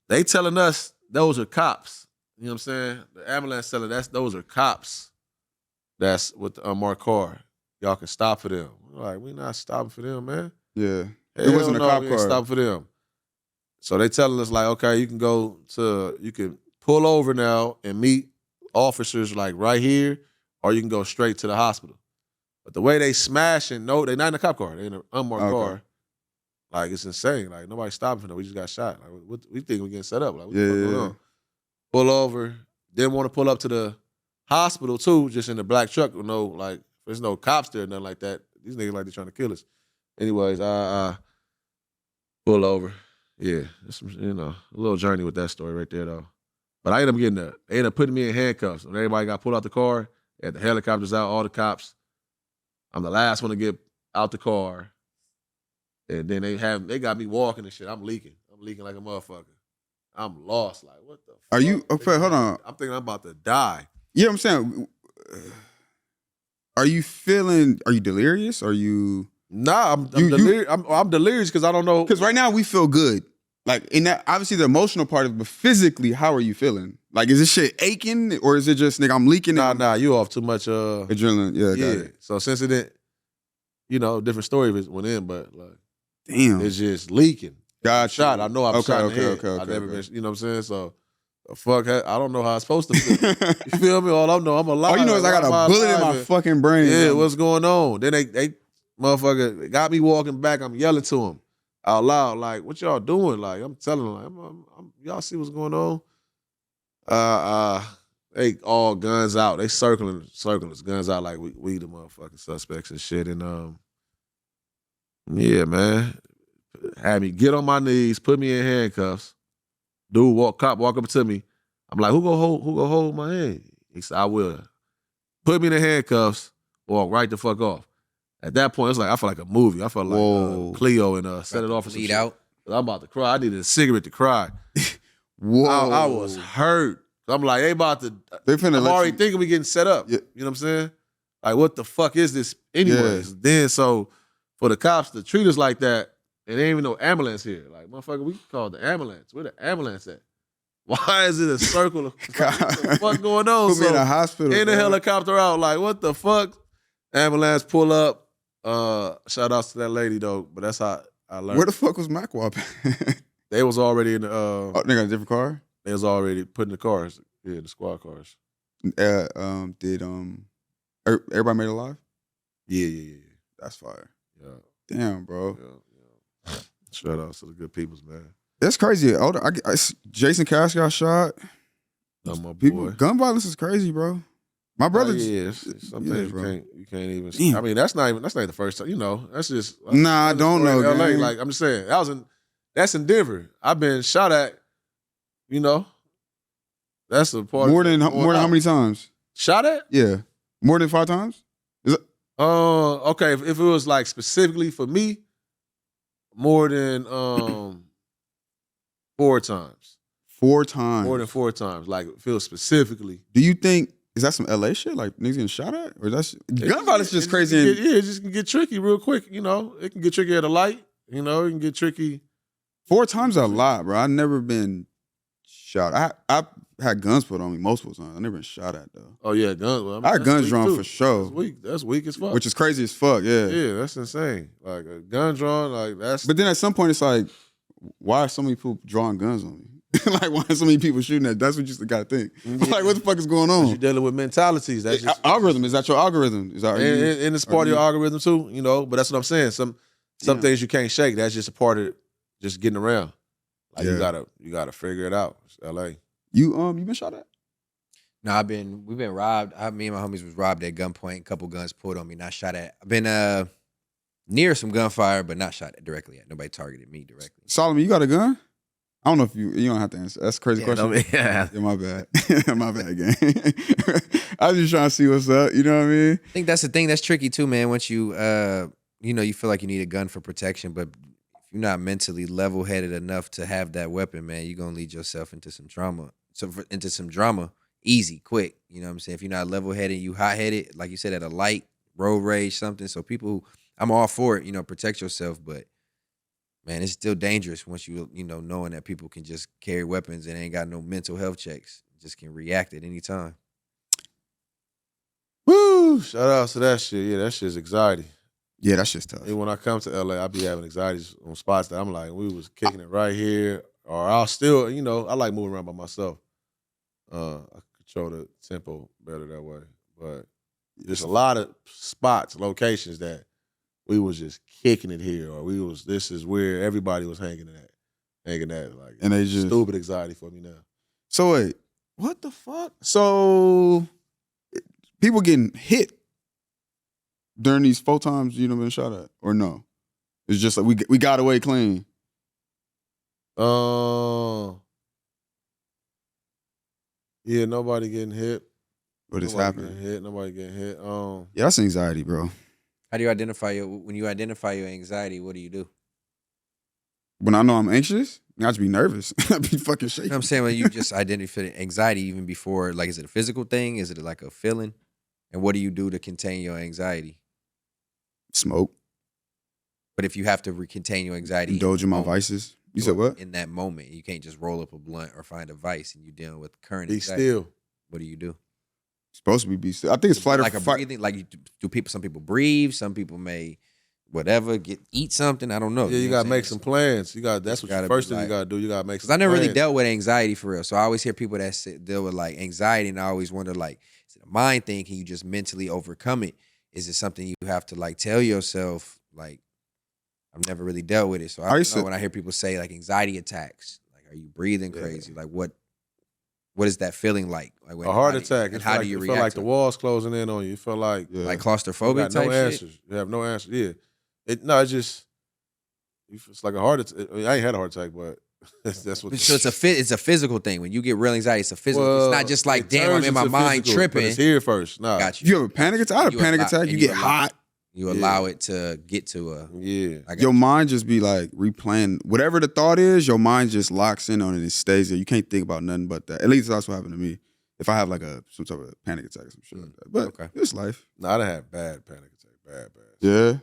They telling us those are cops. You know what I'm saying? The ambulance telling those are cops. That's with the unmarked car. Y'all can stop for them. We're like, we not stopping for them, man. Yeah. It wasn't a cop car. Stop for them. So they telling us like, okay, you can pull over now and meet officers like right here, or you can go straight to the hospital. But the way they smashing, no, they not in a cop car. They in an unmarked car. Like it's insane. Like nobody's stopping for them. We just got shot. Like we think we getting set up. Like what the fuck going on? Pull over. Didn't want to pull up to the hospital too, just in the black truck with no like. There's no cops there, nothing like that. These niggas like they trying to kill us. Anyways, I pull over. Yeah, it's, a little journey with that story right there though. But I ended up putting me in handcuffs. When everybody got pulled out the car, they had the helicopters out, all the cops. I'm the last one to get out the car. And then they got me walking and shit. I'm leaking like a motherfucker. I'm lost. Like, what the fuck? Are you, okay, hold on. I'm thinking I'm about to die. Yeah, I'm saying, are you delirious? Are you? Nah, I'm delirious. I'm delirious because I don't know. Because right now we feel good. Like in that, obviously the emotional part of it, but physically, how are you feeling? Like, is this shit aching or is it just, nigga, I'm leaking? Nah, you off too much adrenaline. Yeah, got it. So since it didn't, different story went in, but like, damn, it's just leaking. Got shot. I know I'm shot in the head. Okay. I've never been, you know what I'm saying? So, the fuck, I don't know how it's supposed to feel. You feel me? All I know, I'm alive. All you know is I got a bullet in my fucking brain. Yeah, what's going on? Then they motherfucker got me walking back. I'm yelling to him out loud, like, what y'all doing? Like, I'm telling them, like, y'all see what's going on? They all guns out. They circling us, guns out like we the motherfucking suspects and shit. And yeah, man, had me get on my knees, put me in handcuffs. Dude, cop walk up to me. I'm like, who gonna hold my hand? He said, I will. Put me in the handcuffs, walk right the fuck off. At that point, it's like I felt like a movie. I felt like Cleo and Set It Off and some shit. Out. I'm about to cry. I needed a cigarette to cry. Whoa. I was hurt. I'm like, I'm already thinking we getting set up. Yeah. You know what I'm saying? Like, what the fuck is this anyways? Yeah. Then, so, for the cops to treat us like that, and there ain't even no ambulance here. Like, motherfucker, we called the ambulance. Where the ambulance at? Why is it a circle of what the fuck going on? Put me in a hospital. In the helicopter out, like, what the fuck? Ambulance pull up. Shout outs to that lady, though, but that's how I learned. Where the fuck was Macwap? They was already in the... they got a different car? They was already put in the cars. Yeah, the squad cars. Did everybody made it alive? Yeah. That's fire. Yeah. Damn, bro. Yeah. Shout out to the good peoples, man. That's crazy. Jason Cash got shot. Oh, my boy. Gun violence is crazy, bro. My brother. Some things you can't even. Damn. I mean, that's not the first time. You know, that's just. I don't know. LA. Like, I'm just saying, that's in Denver. I've been shot at. You know, that's a part. More than how many times? Shot at? Yeah, more than 5 times. Is it? Okay. If it was like specifically for me, more than 4 times. 4 times. More than 4 times. Like, if it was specifically. Do you think is that some LA shit? Like niggas getting shot at, or that's gun violence just crazy? It just can get tricky real quick. You know, it can get tricky at a light. You know, it can get tricky. 4 times a lot, bro. I've never been shot. I had guns put on me multiple times. I never been shot at though. Oh yeah, guns. Well, I had guns drawn too. For sure. That's weak as fuck. Which is crazy as fuck. Yeah. Yeah, that's insane. Like a gun drawn, like that's. But then at some point it's like, why are so many people drawing guns on me? Like, why are so many people shooting at? That's what you got to think. Yeah. Like, what the fuck is going on? You're dealing with mentalities. That's just algorithm. Is that your algorithm? Is that and it's part of your algorithm too? You know, but that's what I'm saying. Some things you can't shake. That's just a part of just getting around. Like you gotta figure it out. It's LA. You been shot at? No, we've been robbed. Me and my homies was robbed at gunpoint. A couple guns pulled on me, not shot at. I've been near some gunfire, but not shot at directly at. Nobody targeted me directly. Solomon, you got a gun? I don't know if you don't have to answer. That's a crazy question. Yeah, my bad. My bad, gang. I was just trying to see what's up. You know what I mean? I think that's the thing that's tricky too, man. Once you you feel like you need a gun for protection, but if you're not mentally level-headed enough to have that weapon, man, you're gonna lead yourself into some drama. Easy, quick. You know what I'm saying? If you're not level-headed, you hot-headed, like you said, at a light, road rage, something. So people, I'm all for it, protect yourself, but man, it's still dangerous once knowing that people can just carry weapons and ain't got no mental health checks. Just can react at any time. Woo! Shout out to that shit. Yeah, that shit's anxiety. Yeah, that shit's tough. And when I come to LA, I be having anxieties on spots that I'm like, we was kicking it right here. Or I'll still, I like moving around by myself. I control the tempo better that way. But there's a lot of spots, locations that we was just kicking it here, or this is where everybody was hanging at. Like, and they just stupid anxiety for me now. So wait, what the fuck? So people getting hit during these 4 times been shot at, or no? It's just like we got away clean. Yeah, nobody getting hit. But it's happening. Nobody getting hit. Yeah, that's anxiety, bro. How do you when you identify your anxiety, what do you do? When I know I'm anxious, I just be nervous. I be fucking shaking. You know what I'm saying? When you just identify anxiety even before, like, is it a physical thing? Is it like a feeling? And what do you do to contain your anxiety? Smoke. But if you have to contain your anxiety, indulge in my vices. You said what? In that moment, you can't just roll up a blunt or find a vice, and you're dealing with current Be anxiety. still. What do you do? Supposed to be still. I think it's flight or Like a fight. breathing. Like some people breathe. Some people may whatever eat something. I don't know. Yeah, you gotta make some plans. That's what gotta the first be thing you like- gotta do. You gotta make some Because I never really plans. dealt with anxiety for real. So I always hear people that deal with like anxiety, and I always wonder like, is it a mind thing? Can you just mentally overcome it? Is it something you have to like tell yourself? Like, I've never really dealt with it, so I don't know. When I hear people say like anxiety attacks, like, are you breathing crazy? Like, what is that feeling like? Like when A heart attack. And how do you feel react? like the walls closing in on you. You feel like Like you claustrophobic got type no shit? answers. You have no answers. Yeah. It's just it's like a heart attack. I mean, I ain't had a heart attack, but that's what. So it's a physical thing. When you get real anxiety, it's a physical. It's not just like, it damn, I'm turns in my into mind physical, tripping. but it's here first. Nah. Got you. You have a panic attack? I had a You panic allow- attack. and You you get allow- hot. You allow it to get to a. Yeah. Your mind just be like replaying whatever the thought is. Your mind just locks in on it and stays there. You can't think about nothing but that. At least that's what happened to me. If I have like some type of panic attack or some shit like that. But Okay. it's life. Nah, I done had bad panic attack. Bad. Yeah.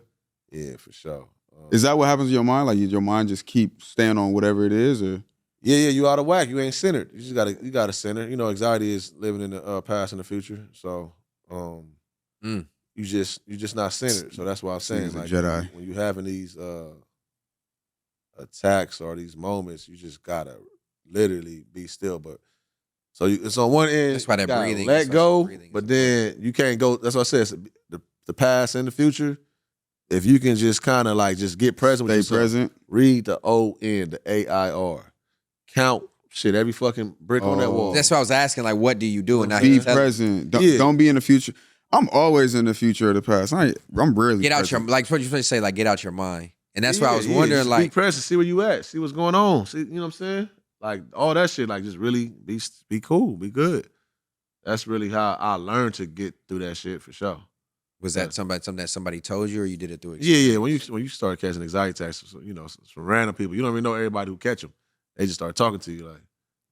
Yeah, for sure. Is that what happens to your mind? Like your mind just keep staying on whatever it is, or Yeah, you out of whack. You ain't centered. You just gotta center. You know, anxiety is living in the past and the future. So, you just not centered. So that's why I'm saying, He's a like, Jedi. when you having these attacks or these moments, you just gotta literally be still. But so it's on one end. That's why that you gotta breathing, let especially go, breathing, but is then you can't go. That's what I said. It's the past and the future. If you can just kind of like just get present with stay yourself. present. Read the O-N, the A-I-R. Count shit, every fucking brick on that wall. That's what I was asking. Like, what do you do? And now Be he's telling- present. Don't, Yeah. don't be in the future. I'm always in the future or the past. I'm rarely Get out present. your like. What you say? Like, get out your mind. And that's why I was Yeah, wondering. just Like, be present, see where you at, see what's going on. See, you know what I'm saying? Like all that shit, like just really be cool, be good. That's really how I learned to get through that shit for sure. was that something that somebody told you, or you did it through? Yeah. When you start catching anxiety attacks, you know, from random people, you don't even know everybody who catch them. They just start talking to you like,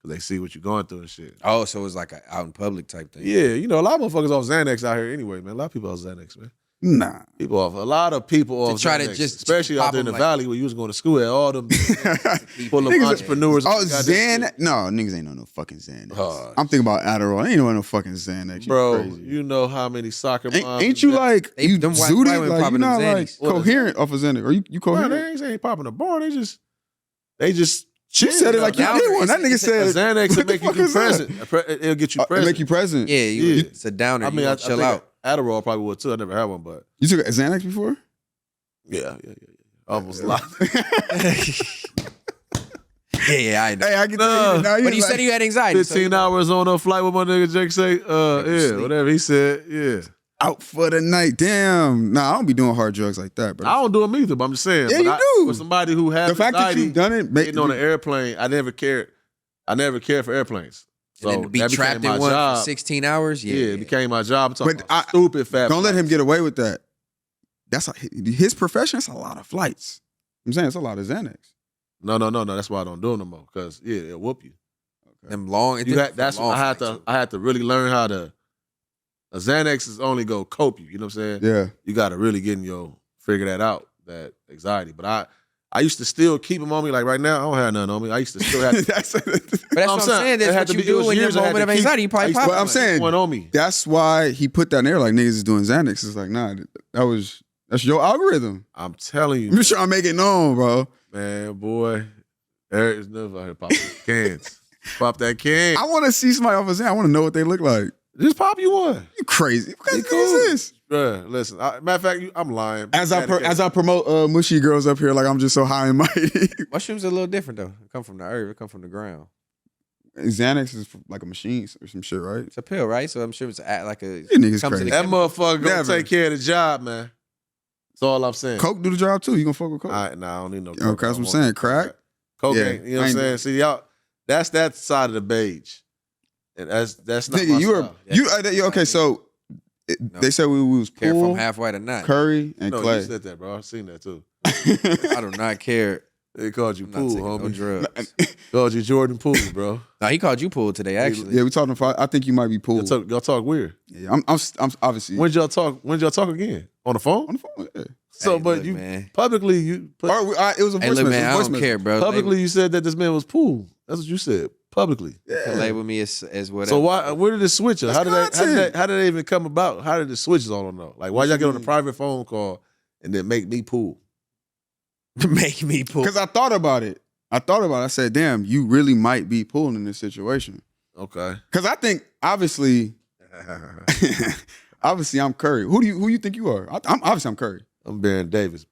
cause they see what you're going through and shit. Oh, so it was like a out in public type thing. Yeah, you know, a lot of motherfuckers off Xanax out here anyway, man. A lot of people off Xanax, man. Nah. A lot of people off try to Xanax, just especially pop out there in the them, like- valley where you was going to school at, all them full of Niggas- entrepreneurs. Oh, got this shit. Xanax? No, niggas ain't on no fucking Xanax. Oh, I'm thinking about Adderall. I ain't on no fucking Xanax. You Bro, crazy. you know how many soccer moms... Ain't you like, you them white zooted? women Like, you popping not them like Xannies. coherent off of Xanax. Or you Bro, coherent? they ain't popping a bar. They just You said it like you Now did one. That nigga A said Xanax what will the make you fuck do is that? present. It'll get you It present. make you present. Yeah, Yeah. it's a downer. I mean, I chill think out. Adderall probably would too. I never had one, but You took a Xanax before? yeah. Almost locked. Yeah, I know. Hey, I can Nah. tell you now. But you said you had anxiety. 15 hours on a flight with my nigga Jake say, sleep. whatever he said, yeah. out for the night. Damn. Nah, I don't be doing hard drugs like that, bro. I don't do them either, but I'm just saying. Yeah, but you do. For somebody who has The fact that anxiety, you've done it, getting on an airplane, I never cared for airplanes. So And then to be that became trapped my in one job. for 16 hours. Yeah, Yeah, it became my job. I'm talking But about stupid fat. don't let him flights. get away with that. That's his profession. It's a lot of flights. I'm saying it's a lot of Xanax. No. That's why I don't do them no more. Because it'll whoop you. them long. You had, that's long I had flights, to. too. I had to really learn how to. A Xanax is only go cope you. You know what I'm saying? Yeah. You got to really get in figure that out. That anxiety. But I used to still keep them on me. Like right now, I don't have nothing on me. I used to still have. To, But that's No, what I'm saying. it That's had what to you be- it do was in your years I had moment to of keep- anxiety. You I probably used to- pop Well, I'm one. saying one on me. that's why he put that in there. Like niggas is doing Xanax. It's like, nah, that's your algorithm. I'm telling you, I'm just trying to make it known, bro. man, boy. Eric is never out here popping cans. Pop that can. I want to see somebody off of Xanax. I want to know what they look like. Just pop you one. You crazy? What kind of Be thing is cool. this? Bruh, listen. Matter of fact, I'm lying. As I promote mushy girls up here, like I'm just so high and mighty. Mushrooms are a little different though. It come from the earth. It come from the ground. Xanax is like a machine or some shit, right? It's a pill, right? So I'm sure it's like a. You niggas comes crazy. in a that chemical. motherfucker gonna Never. take care of the job, man. That's all I'm saying. Coke do the job too. You gonna fuck with Coke? I don't need no coke. Okay, that's what I'm I don't saying. want Crack? Coke Yeah, ain't, you know what I I'm ain't- saying? See, y'all, that's that side of the beige. And that's not Nigga, my you style. okay? So they said we was Care if I'm Poole, halfway to not. Curry, and No, Clay. you said that, bro. I've seen that too. I do not care. They called you I'm not Poole, taking no homie. drugs. Called you Jordan Poole, bro. No, he called you Poole today. Actually, Yeah, we talking. I think you might be Poole. Y'all talk weird. Yeah, I'm obviously When y'all talk again? On the phone? on the phone. Yeah. So, Hey, but look, you man. publicly you put, It was a Hey, voice look, message. man, I voice don't message. care, bro. publicly you said that this man was pool. That's what you said publicly. You can label me as whatever. So why? Where did it switch? That's How did content. how did they even come about? How did it switch? I don't know. Like, why y'all get on a private phone call and then make me pool? make me pull? Because I thought about it. I said, damn, you really might be pulling in this situation. Okay. Because I think, obviously, I'm Curry. Who you think you are? I'm Curry. I'm Baron Davis.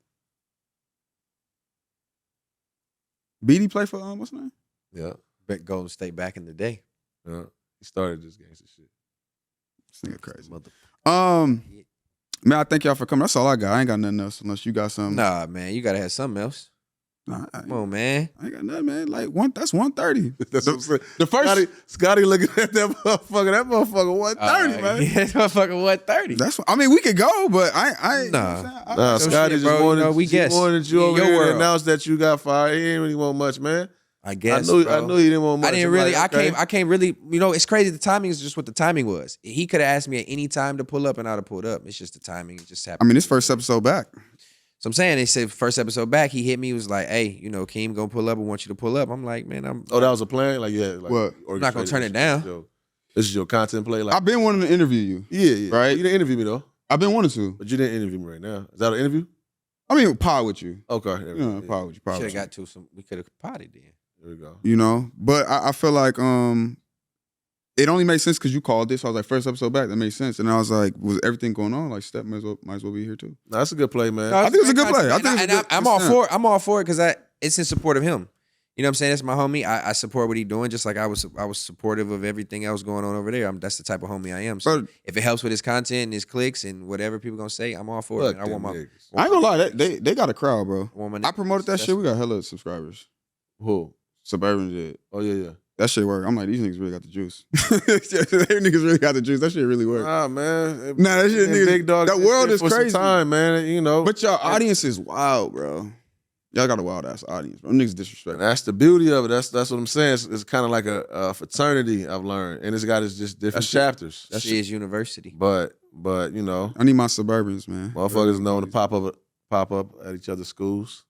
BD play for, what's his name? Yeah. Bet Golden State back in the day. Yeah. He started this gangster shit. This nigga crazy. Man, I thank y'all for coming. That's all I got. I ain't got nothing else unless you got something. Nah, man, you gotta have something else. Nah, Come on, man. I ain't got nothing, man. Like, that's 130. That's what I'm saying. The first... Scottie looking at that motherfucker. That motherfucker 130, man. Yeah, that motherfucker 130. That's what, I mean, we could go, but I Nah. you know what I'm saying? Nah, So Scottie shit, just bro, wanted, you know, we guess. wanted you In over your here to world. announce that you got fired. He didn't really want much, man. I guess. I bro. knew he didn't want much. I didn't I'm really. like, I okay. can't really. You know, it's crazy. The timing is just what the timing was. He could have asked me at any time to pull up, and I'd have pulled up. It's just the timing. It just happened. I mean, this first episode back. So I'm saying, they said first episode back, he hit me. He was like, "Hey, you know, Keem gonna pull up. I want you to pull up." I'm like, man, I'm. Oh, that was a plan? Like, yeah. Like, What? I'm not gonna turn it down. This is your content play? Like, I've been wanting to interview you. yeah. Right? You didn't interview me, though. I've been wanting to. But you didn't interview me right now. Is that an interview? I mean, pod with you. Okay. Yeah, pod with you. Pod Should with have you. got to some. We could have potted then. There we go. You know, but I feel like it only made sense because you called this. So I was like, first episode back, that made sense. And I was like, was everything going on? Like, Steph might as well be here too. No, that's a good play, man. No, I think it's a good play. I think it's a good- I'm all for it. I'm all for it because it's in support of him. You know what I'm saying? That's my homie. I support what he's doing, just like I was supportive of everything else going on over there. That's the type of homie I am. So But if it helps with his content and his clicks and whatever people gonna say, I'm all for Fuck it. Man. I want them my. niggas. I ain't gonna lie, they got a crowd, bro. I, want my I promoted that That's- shit. We got hella subscribers. Who? Suburban did. Oh, yeah. That shit work. I'm like, these niggas really got the juice. They niggas really got the juice. That shit really work. Nah, man. Nah, that shit, And niggas, Big Dog that did world shit is for some crazy. time, man. You know. But y'all audience is wild, bro. Y'all got a wild ass audience, bro. Them niggas disrespectful. That's the beauty of it. That's what I'm saying. It's kind of like a fraternity I've learned, and it's got its just different chapters. That shit is university. But you know, I need my Suburbans, man. motherfuckers know to pop up at each other's schools.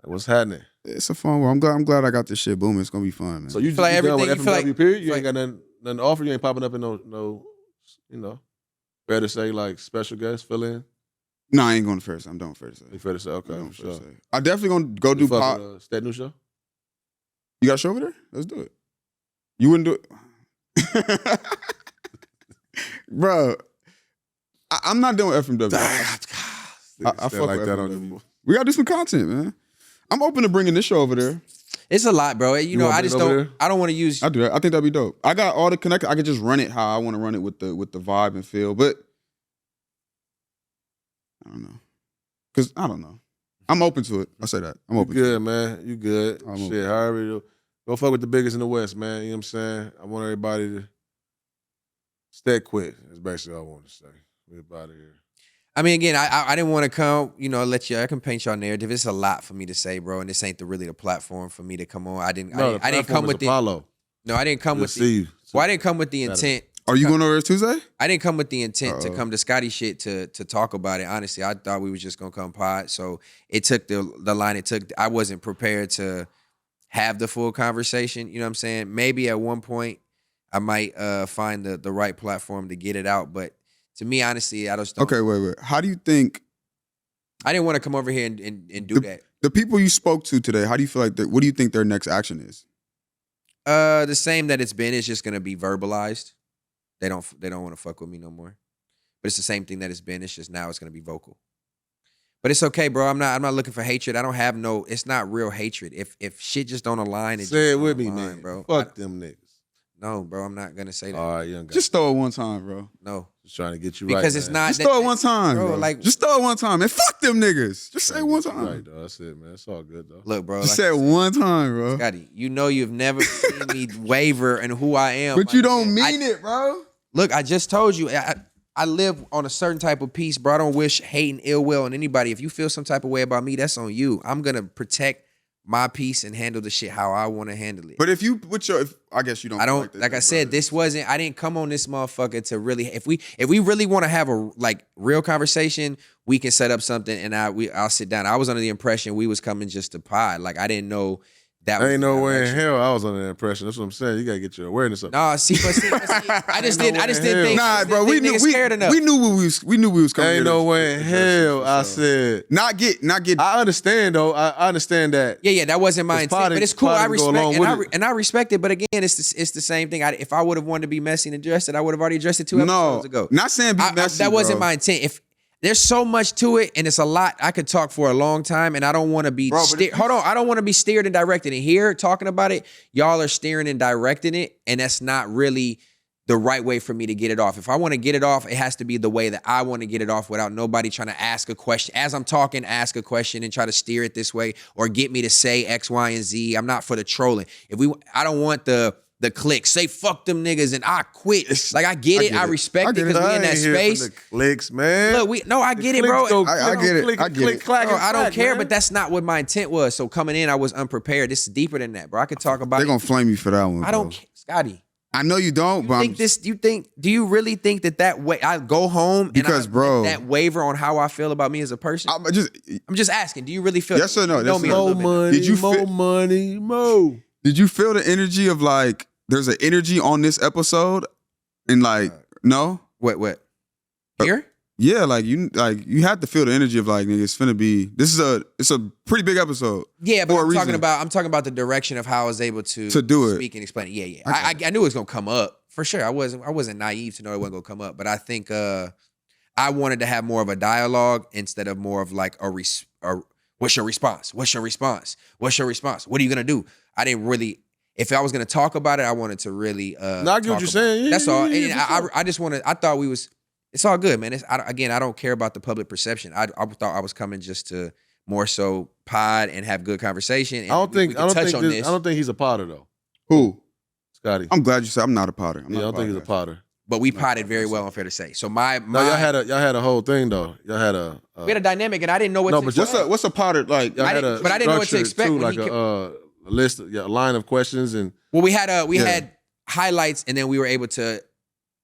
Like, what's happening? It's a fun world. I'm glad I got this shit booming. It's gonna be fun, man. So you feel like just done with everything- you feel FMW like- period? You feel ain't got nothing to offer. You ain't popping up in no, you know. Fair to say, like special guests fill in. No, I ain't going to Fair to Say. I'm done with Fair to Say. You fair to say, okay, I'm for Fair to sure. Say. I definitely gonna go do You fuck pop. with Stat New Show? You got a show over there? Let's do it. You wouldn't do it, bro. I'm not doing FMW. I fuck like with that FMW. on you. We gotta do some content, man. I'm open to bringing this show over there. It's a lot, bro. You know, wanna I bring just it over don't. there? I don't want to use. I do that. I think that'd be dope. I got all the connect. I could just run it how I want to run it with the vibe and feel. But I don't know, cause I don't know. I'm open to it. I say that. I'm You open. To good, man. You good. I'm Shit, open. however you do. Go fuck with the biggest in the West, man. You know what I'm saying? I want everybody to stay quit. That's basically all I want to say. We're about here. I mean, again, I didn't want to come, you know, let you. I can paint y'all narrative. It's a lot for me to say, bro, and this ain't really the platform for me to come on. I didn't come with the. Apollo. No, I didn't come We'll with see the. you. Well, I didn't come with the intent. Are you going over there Tuesday? I didn't come with the intent to Uh-oh. come to Scottie shit to talk about it. Honestly, I thought we was just gonna come pod. So it took the line it took. I wasn't prepared to have the full conversation. You know what I'm saying? Maybe at one point I might find the right platform to get it out. But to me, honestly, I just don't. Okay, wait. How do you think I didn't want to come over here and do that. the people you spoke to today? How do you feel like what do you think their next action is? The same that it's been. It's just gonna be verbalized. They don't want to fuck with me no more. But it's the same thing that it's been. It's just now it's gonna be vocal. But it's okay, bro. I'm not looking for hatred. I don't have no. It's not real hatred. If shit just don't align, Say just it don't with me, align, man. bro. Fuck them niggas. No, bro. I'm not gonna say that. All right, young guy. Just throw it one time, bro. No, Just trying to get you right. because it's man. not. Just throw it one time, bro, bro. like- just throw it one time, and fuck them niggas. Just say Trying to one get you time. Right, though. That's it, man. It's all good, though. Look, bro. Just like say it one time, bro. Scottie, you know you've never seen me waver in who I am. But my you don't nigga. mean it, bro. Look, I just told you, I live on a certain type of peace, bro. I don't wish hate and ill will on anybody. If you feel some type of way about me, that's on you. I'm gonna protect my piece and handle the shit how I want to handle it. But if you put I guess you don't. I don't like I said. This wasn't. I didn't come on this motherfucker to really. If we really want to have a real conversation, we can set up something and I'll sit down. I was under the impression we was coming just to pod. Like I didn't know that. Ain't no way in hell I was under the impression. That's what I'm saying. You gotta get your awareness up. Nah, see, I just didn't think. Nah, bro, we knew we was coming. Ain't no way in hell. I said not get. I understand though. I understand that. Yeah, that wasn't my intent, but it's cool. I respect I respect it. But again, it's the same thing. If I would have wanted to be messy and address it, I would have already addressed it 2 episodes ago. Not saying be messy. That wasn't my intent. If there's so much to it, and it's a lot. I could talk for a long time, and I don't want to be. Hold on, I don't want to be steered and directed. And here, talking about it, y'all are steering and directing it, and that's not really the right way for me to get it off. If I want to get it off, it has to be the way that I want to get it off without nobody trying to ask a question. As I'm talking, ask a question and try to steer it this way or get me to say X, Y, and Z. I'm not for the trolling. I don't want the clicks. Say fuck them niggas and I quit. I get it. I respect it because we in that space. The clicks, man. Look, I get it, bro. I get it. I get it. I don't care, but that's not what my intent was. So coming in, I was unprepared. This is deeper than that, bro. I could talk about. They're gonna flame you for that one. I don't care, Scottie. I know you don't, but do you really think that way I go home because bro, that waver on how I feel about me as a person? I'm just asking, do you really feel yes or no? More money, did you more money, more. Did you feel the energy of like there's an energy on this episode and like no? What? Here? Yeah, you have to feel the energy of like nigga, it's finna be it's a pretty big episode. Yeah, but I'm talking about the direction of how I was able to do it, speak and explain it. Yeah. I knew it was gonna come up for sure. I wasn't naive to know it wasn't gonna come up, but I think I wanted to have more of a dialogue instead of more of like what's your response? What's your response? What's your response? What are you gonna do? I didn't really. If I was gonna talk about it, I wanted to really. I get what you're saying. Yeah, that's all. Yeah, I just wanted. I thought we was. It's all good, man. I don't care about the public perception. I thought I was coming just to more so pod and have good conversation. And I don't think he's a potter though. Who? Scottie. I'm glad you said I'm not a potter. I don't think he's a potter. But we potted very well, I'm fair to say. So y'all had a whole thing though. Y'all had we had a dynamic, and I didn't know what. No, but what's a potter like? But I didn't know what to expect. Too, like a list, a line of questions, and we had highlights, and then we were able to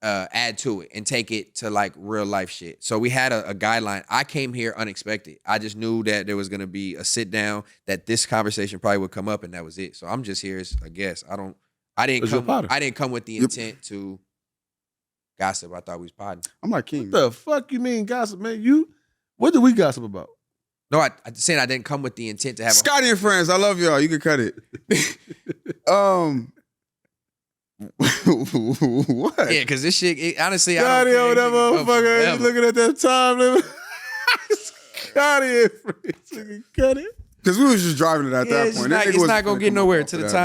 add to it and take it to like real life shit. So we had a guideline. I came here unexpected. I just knew that there was gonna be a sit down, that this conversation probably would come up, and that was it. So I'm just here as a guest. I didn't come with the intent to gossip. I thought we was podding. I'm like King. What the fuck you mean gossip, man? What did we gossip about? No, I saying I didn't come with the intent to have Scottie and friends. I love y'all. You can cut it. What? Yeah, because this shit, honestly, Scottie over that motherfucker. He's looking at that time limit. Scottie and friends. Cut it. Because we was just driving it at that point. It's not going to get nowhere to the time.